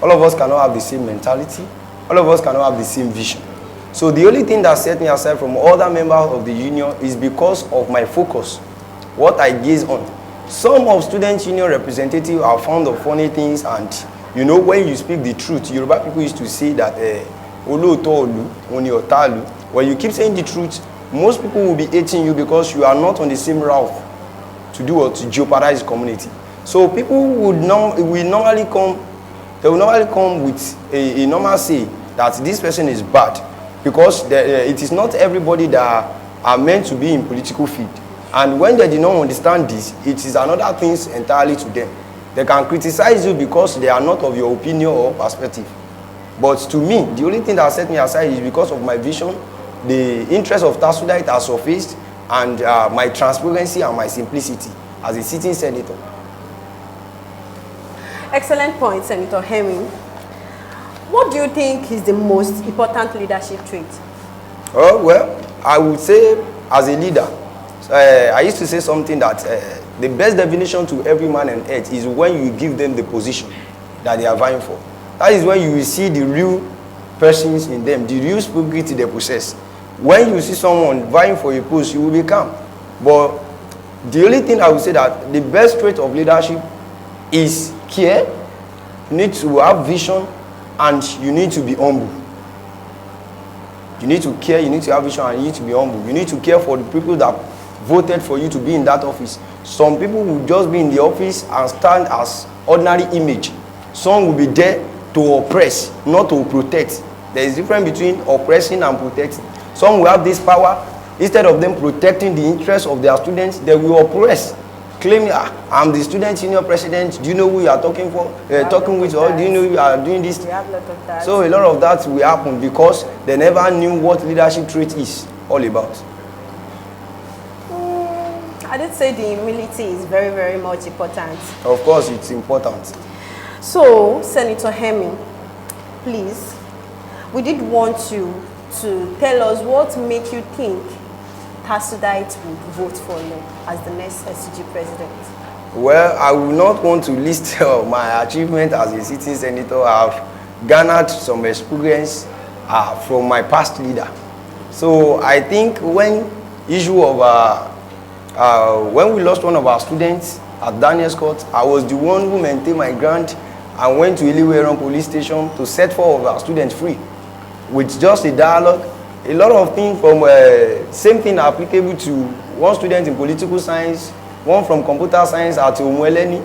All of us cannot have the same mentality. All of us cannot have the same vision. So the only thing that set me aside from other members of the union is because of my focus, what I gaze on. Some of student union representatives are fond of funny things, and you know, when you speak the truth, Yoruba people used to say that when you keep saying the truth, most people will be hating you because you are not on the same route to do or to jeopardize the community. So people will normally come with a normal say that this person is bad, because it is not everybody that are meant to be in political field. And when they do not understand this, it is another thing entirely to them. They can criticize you because they are not of your opinion or perspective. But to me, the only thing that set me aside is because of my vision, the interest of Tasuedite has surfaced, and my transparency and my simplicity as a sitting senator. Excellent point, Senator Hemming. What do you think is the most important leadership trait? Oh, well, I would say as a leader, I used to say something that the best definition to every man on earth is when you give them the position that they are vying for. That is when you will see the real persons in them, the real spirit they possess. When you see someone vying for a post, you will be calm. But the only thing I would say that the best trait of leadership is care. You need to have vision, and you need to be humble. You need to care, you need to have vision, and you need to be humble. You need to care for the people that voted for you to be in that office. Some people will just be in the office and stand as ordinary image. Some will be there to oppress, not to protect. There is a difference between oppressing and protecting. Some will have this power. Instead of them protecting the interests of their students, they will oppress, claiming, I'm the student union president. Do you know who you are talking for? Talking with, or do you know you are doing this? We have a lot of that. So a lot of that will happen because they never knew what leadership trait is all about. I did say the humility is very, very much important. Of course, it's important. So, Senator Hemming, please, we did want you to tell us what make you think Tasuedites would vote for you as the next SCG president. Well, I will not want to list my achievement as a sitting senator. I have garnered some experience from my past leader. So I think when issue of when we lost one of our students at Daniel's Court, I was the one who maintained my ground and went to Iliweron police station to set 4 of our students free with just a dialogue. A lot of things from same thing applicable to one student in political science, one from computer science at Umueleni,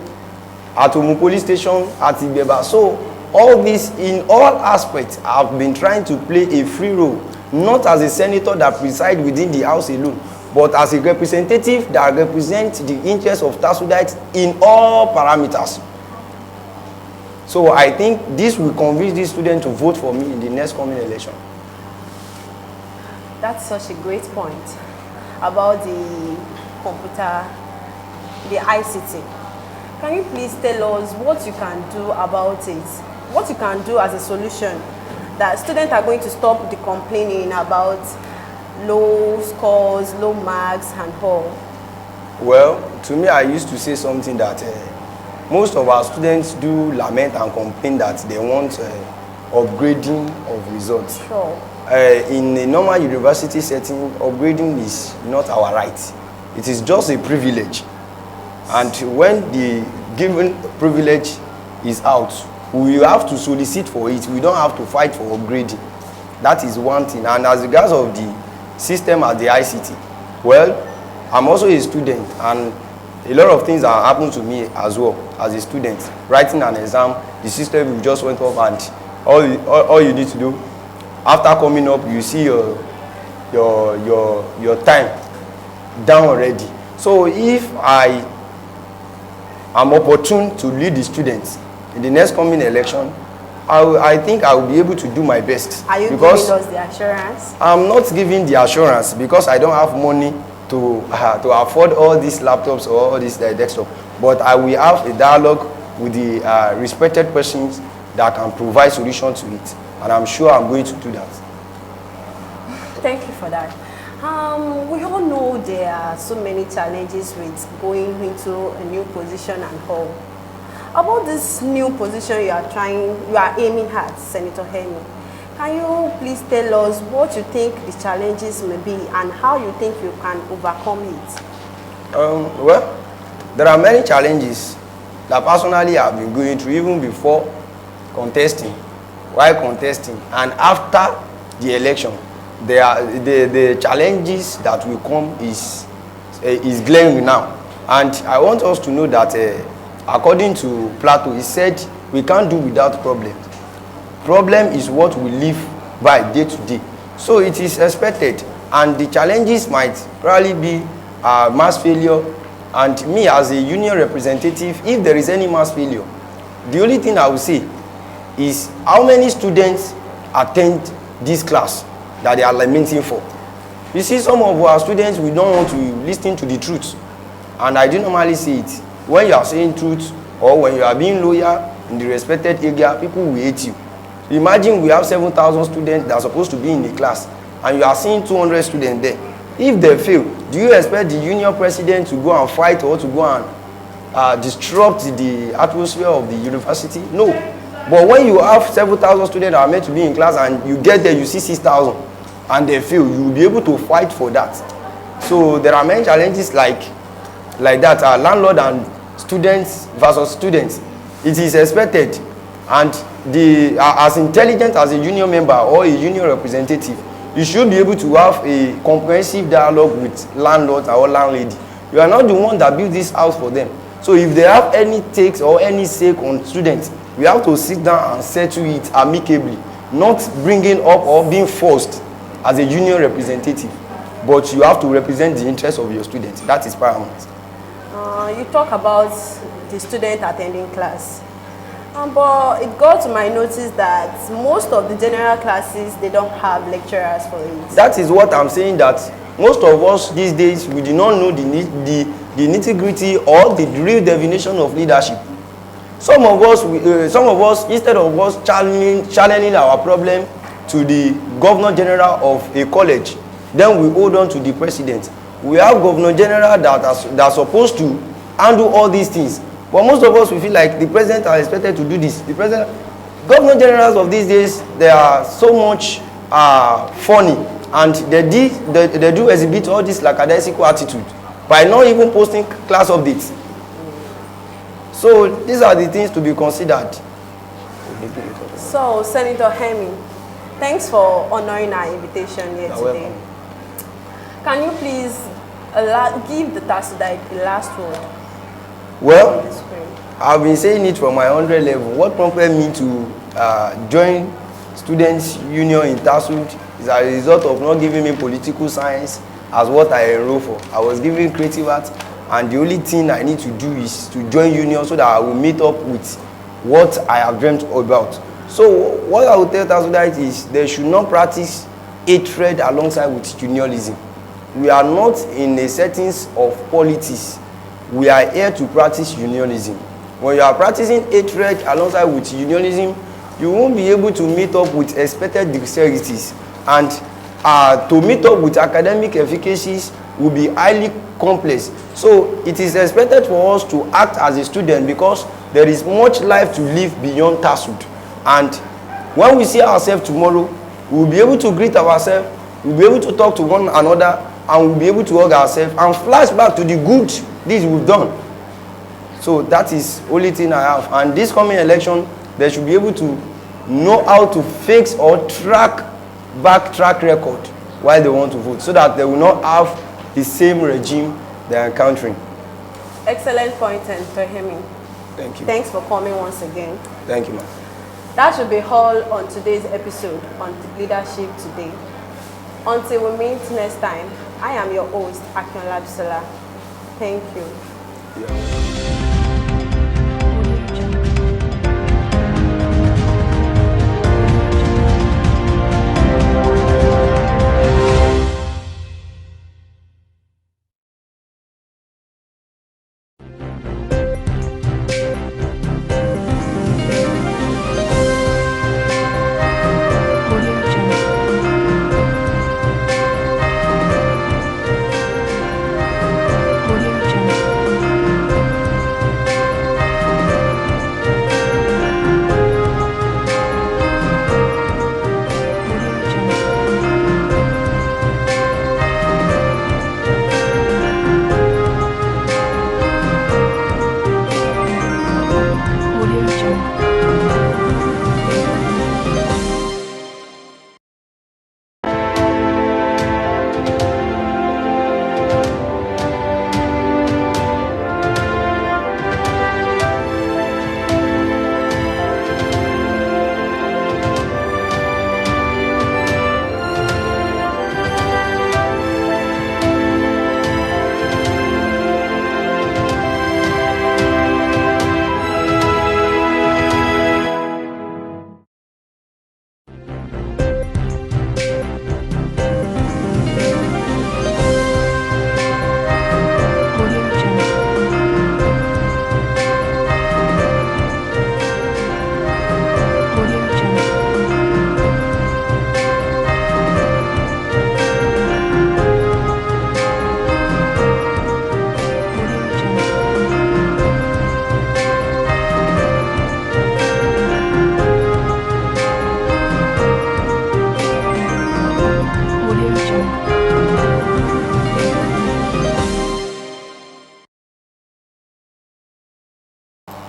at Umu police station, at Ibeba. So all this, in all aspects, I've been trying to play a free role not as a senator that presides within the house alone, but as a representative that represents the interests of Tasuedites in all parameters. So I think this will convince these students to vote for me in the next coming election. That's such a great point about the computer, the ICT. Can you please tell us what you can do about it? What you can do as a solution that students are going to stop the complaining about low scores, low marks and all? Well, to me, I used to say something that most of our students do lament and complain that they want upgrading of results. Sure. In a normal university setting, upgrading is not our right. It is just a privilege. And when the given privilege is out, we have to solicit for it. We don't have to fight for upgrading. That is one thing. And as regards of the system at the ICT, well, I'm also a student, and a lot of things are happening to me as well as a student. Writing an exam, the system just went off, and all you need to do after coming up, you see your time down already. So if I am opportune to lead the students in the next coming election, I think I will be able to do my best. Are you because giving us the assurance? I'm not giving the assurance because I don't have money to afford all these laptops or all this desktop. But I will have a dialogue with the respected persons that can provide solution to it. And I'm sure I'm going to do that. Thank you for that. We all know there are so many challenges with going into a new position and all. About this new position you are aiming at, Senator Henry, can you please tell us what you think the challenges may be and how you think you can overcome it? Well, there are many challenges that personally I've been going through even before contesting, while contesting, and after the election. The challenges that will come is glaring now. And I want us to know that according to Plato, he said we can't do without problems. Problem is what we live by day to day. So it is expected, and the challenges might probably be mass failure. And me as a union representative, if there is any mass failure, the only thing I will say is how many students attend this class that they are lamenting for. You see, some of our students, we don't want to listen to the truth. And I do normally say it. When you are saying truth or when you are being loyal in the respected area, people will hate you. Imagine we have 7,000 students that are supposed to be in the class, and you are seeing 200 students there. If they fail, do you expect the union president to go and fight or to go and disrupt the atmosphere of the university? No. But when you have several thousand students that are meant to be in class and you get there, you see 6,000 and they fail, you will be able to fight for that. So there are many challenges like that. Landlord and students versus students. It is expected, and as intelligent as a union member or a union representative, you should be able to have a comprehensive dialogue with landlord or landlady. You are not the one that built this house for them. So if they have any takes or any sake on students, we have to sit down and settle it amicably, not bringing up or being forced as a union representative. But you have to represent the interests of your students. That is paramount. You talk about the student attending class. But it got to my notice that most of the general classes, they don't have lecturers for it. That is what I'm saying, that most of us these days, we do not know the nitty-gritty or the real definition of leadership. Some of us, instead of us challenging our problem to the governor general of a college, then we hold on to the president. We have governor general that are supposed to handle all these things. But most of us, we feel like the president are expected to do this. Governor generals of these days, they are so much funny, and they do exhibit all this lackadaisical attitude by not even posting class updates. So these are the things to be considered. So, Senator Hemi, thanks for honoring our invitation here today. Welcome. Can you please give the Tasuedite the last word? Well, I've been saying it from my 100 level. What prompted me to join Students' Union in Tasued It's a result of not giving me political science as what I enrolled for. I was given creative arts, and the only thing I need to do is to join union so that I will meet up with what I have dreamt about. So what I will tell Tasued is they should not practice hatred alongside with unionism. We are not in a settings of politics. We are here to practice unionism. When you are practicing hatred alongside with unionism, you won't be able to meet up with expected dexterities, and to meet up with academic efficacies will be highly complex. So it is expected for us to act as a student because there is much life to live beyond Tasued. And when we see ourselves tomorrow, we will be able to greet ourselves, we will be able to talk to one another, and we will be able to hug ourselves and flash back to the good deeds we've done. So that is the only thing I have. And this coming election, they should be able to know how to fix or track record while they want to vote, so that they will not have the same regime they are encountering. Excellent point, and Tohemi. Thank you. Thanks for coming once again. Thank you, ma'am. That should be all on today's episode on Leadership Today. Until we meet next time, I am your host, Akinola Bisola. Thank you. Yeah.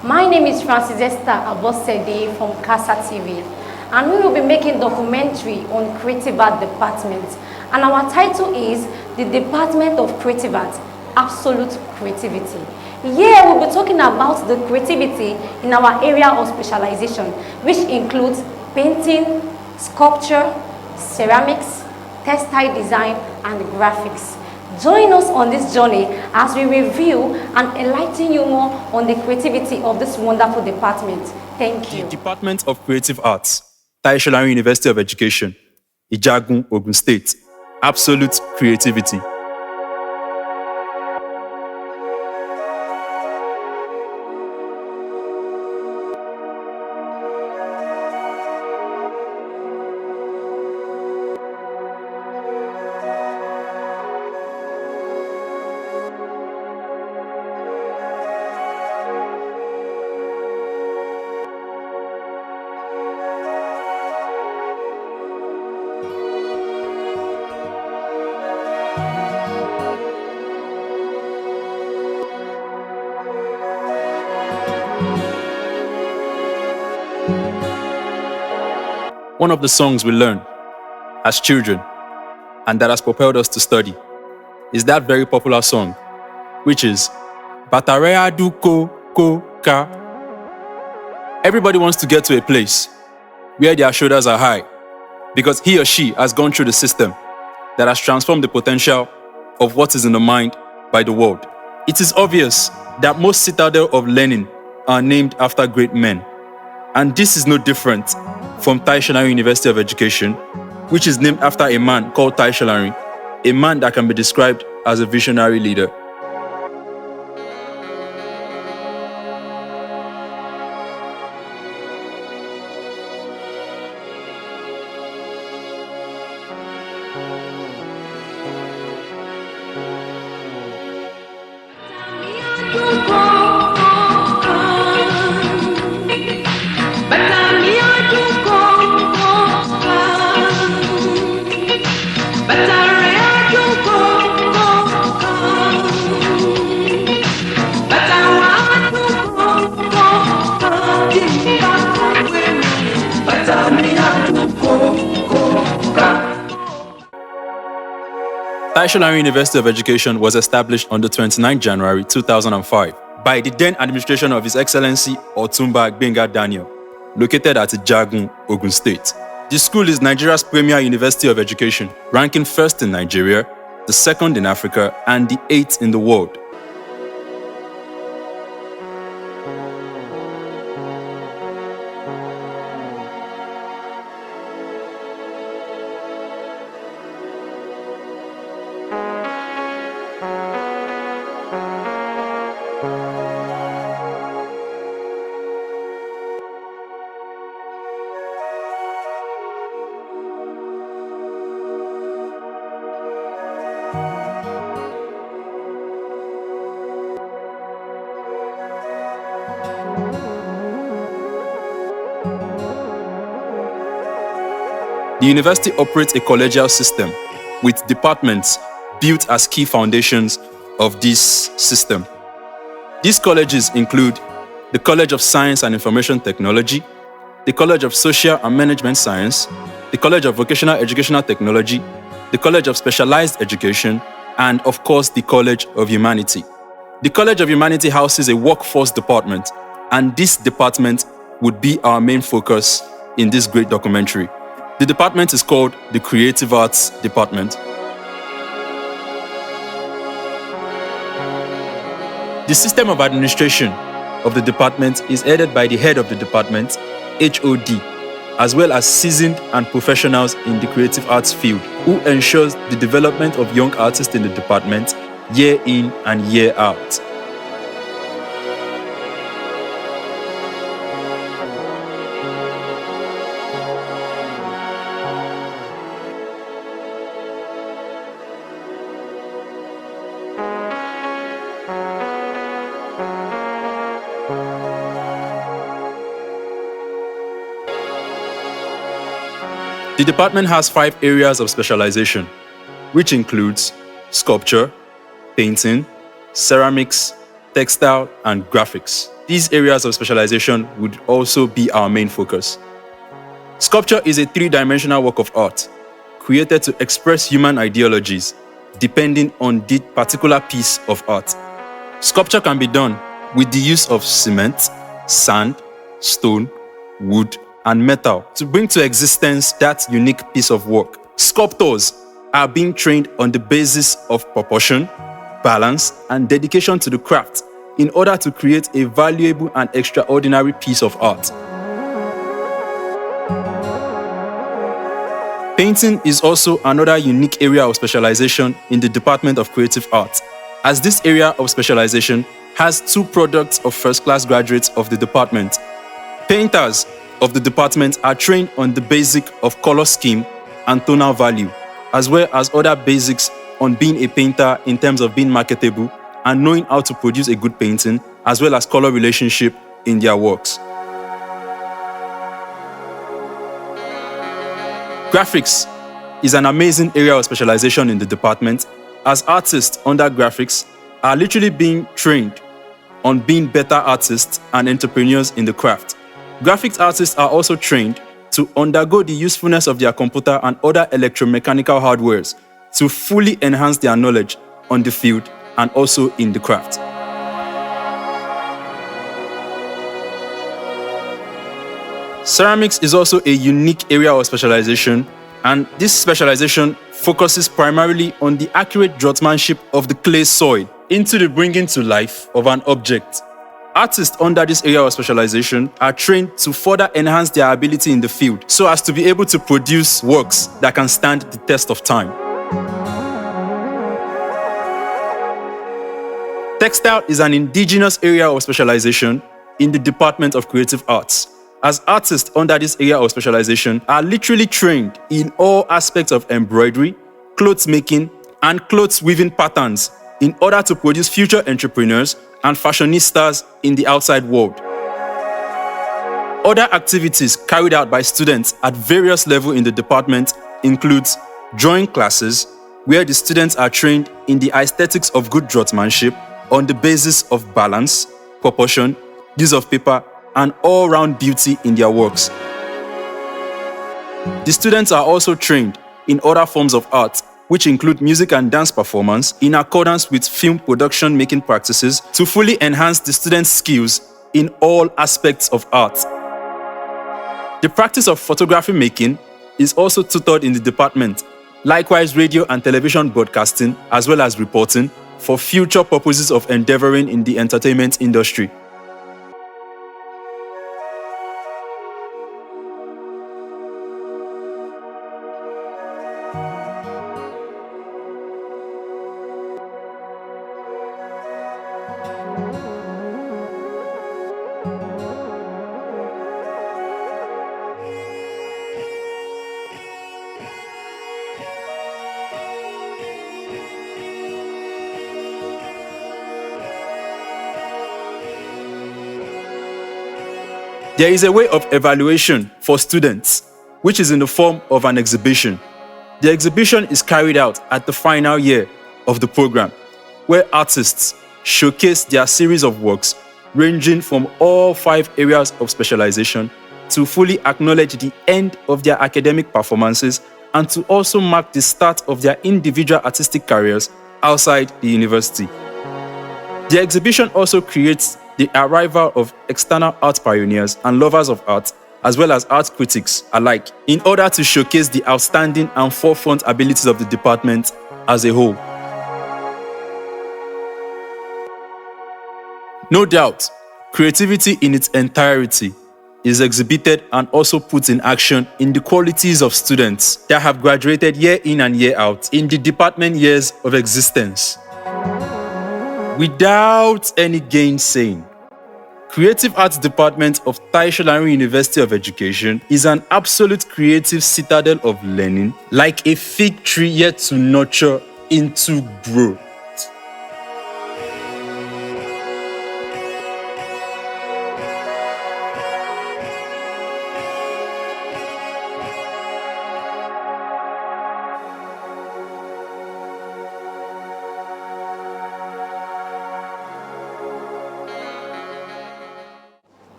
My name is Francis Esther Abosede from Casatv, and we will be making documentary on Creative Art Department. And our title is The Department of Creative Art, Absolute Creativity. Here we'll be talking about the creativity in our area of specialization, which includes painting, sculpture, ceramics, textile design, and graphics. Join us on this journey as we review and enlighten you more on the creativity of this wonderful department. Thank you. The Department of Creative Arts, Tasued University of Education, Ijagun, Ogun State. Absolute creativity. One of the songs we learn as children and that has propelled us to study is that very popular song, which is Batarea du ko ka. Everybody wants to get to a place where their shoulders are high, because he or she has gone through the system that has transformed the potential of what is in the mind by the world. It is obvious that most citadel of learning are named after great men. And this is no different from Tasued University of Education, which is named after a man called Tasued, a man that can be described as a visionary leader. Tasued University of Education was established on the 29th January 2005 by the then administration of His Excellency Otumba Gbenga Daniel, located at Ijagun, Ogun State. The school is Nigeria's premier university of education, ranking first in Nigeria, the second in Africa, and the 8th in the world. The university operates a collegial system with departments built as key foundations of this system. These colleges include the College of Science and Information Technology, the College of Social and Management Science, the College of Vocational Educational Technology, the College of Specialized Education, and of course the College of Humanity. The College of Humanity houses a workforce department, and this department would be our main focus in this great documentary. The department is called the Creative Arts Department. The system of administration of the department is headed by the head of the department, HOD, as well as seasoned and professionals in the creative arts field, who ensures the development of young artists in the department year in and year out. The department has 5 areas of specialization, which includes sculpture, painting, ceramics, textile, and graphics. These areas of specialization would also be our main focus. Sculpture is a 3-dimensional work of art created to express human ideologies depending on the particular piece of art. Sculpture can be done with the use of cement, sand, stone, wood, and metal to bring to existence that unique piece of work. Sculptors are being trained on the basis of proportion, balance, and dedication to the craft in order to create a valuable and extraordinary piece of art. Painting is also another unique area of specialization in the Department of Creative Arts, as this area of specialization has 2 products of first-class graduates of the department. Painters of the department are trained on the basic of color scheme and tonal value, as well as other basics on being a painter in terms of being marketable and knowing how to produce a good painting, as well as color relationship in their works. Graphics is an amazing area of specialization in the department, as artists under graphics are literally being trained on being better artists and entrepreneurs in the craft. Graphics artists are also trained to undergo the usefulness of their computer and other electromechanical hardwares to fully enhance their knowledge on the field and also in the craft. Ceramics is also a unique area of specialization And this specialization focuses primarily on the accurate draughtsmanship of the clay soil into the bringing to life of an object. Artists under this area of specialization are trained to further enhance their ability in the field so as to be able to produce works that can stand the test of time. Textile is an indigenous area of specialization in the Department of Creative Arts, as artists under this area of specialization are literally trained in all aspects of embroidery, clothes making, and clothes weaving patterns in order to produce future entrepreneurs and fashionistas in the outside world. Other activities carried out by students at various levels in the department includes drawing classes, where the students are trained in the aesthetics of good draughtsmanship on the basis of balance, proportion, use of paper, and all-round beauty in their works. The students are also trained in other forms of art, which include music and dance performance in accordance with film production making practices to fully enhance the students' skills in all aspects of art. The practice of photography making is also tutored in the department, likewise radio and television broadcasting as well as reporting for future purposes of endeavoring in the entertainment industry. There is a way of evaluation for students, which is in the form of an exhibition. The exhibition is carried out at the final year of the program, where artists showcase their series of works ranging from all 5 areas of specialization to fully acknowledge the end of their academic performances and to also mark the start of their individual artistic careers outside the university. The exhibition also creates the arrival of external art pioneers and lovers of art, as well as art critics alike, in order to showcase the outstanding and forefront abilities of the department as a whole. No doubt, creativity in its entirety is exhibited and also put in action in the qualities of students that have graduated year in and year out in the department years of existence. Without any gainsaying, Creative Arts Department of Tasued University of Education is an absolute creative citadel of learning, like a fig tree yet to nurture into growth.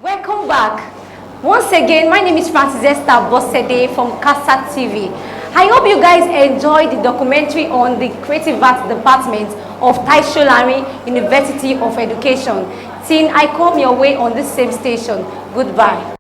Welcome back. Once again, my name is Francis Esther Bossede from Casatv. I hope you guys enjoyed the documentary on the Creative Arts Department of Tasued University of Education. Till I come your way on this same station. Goodbye.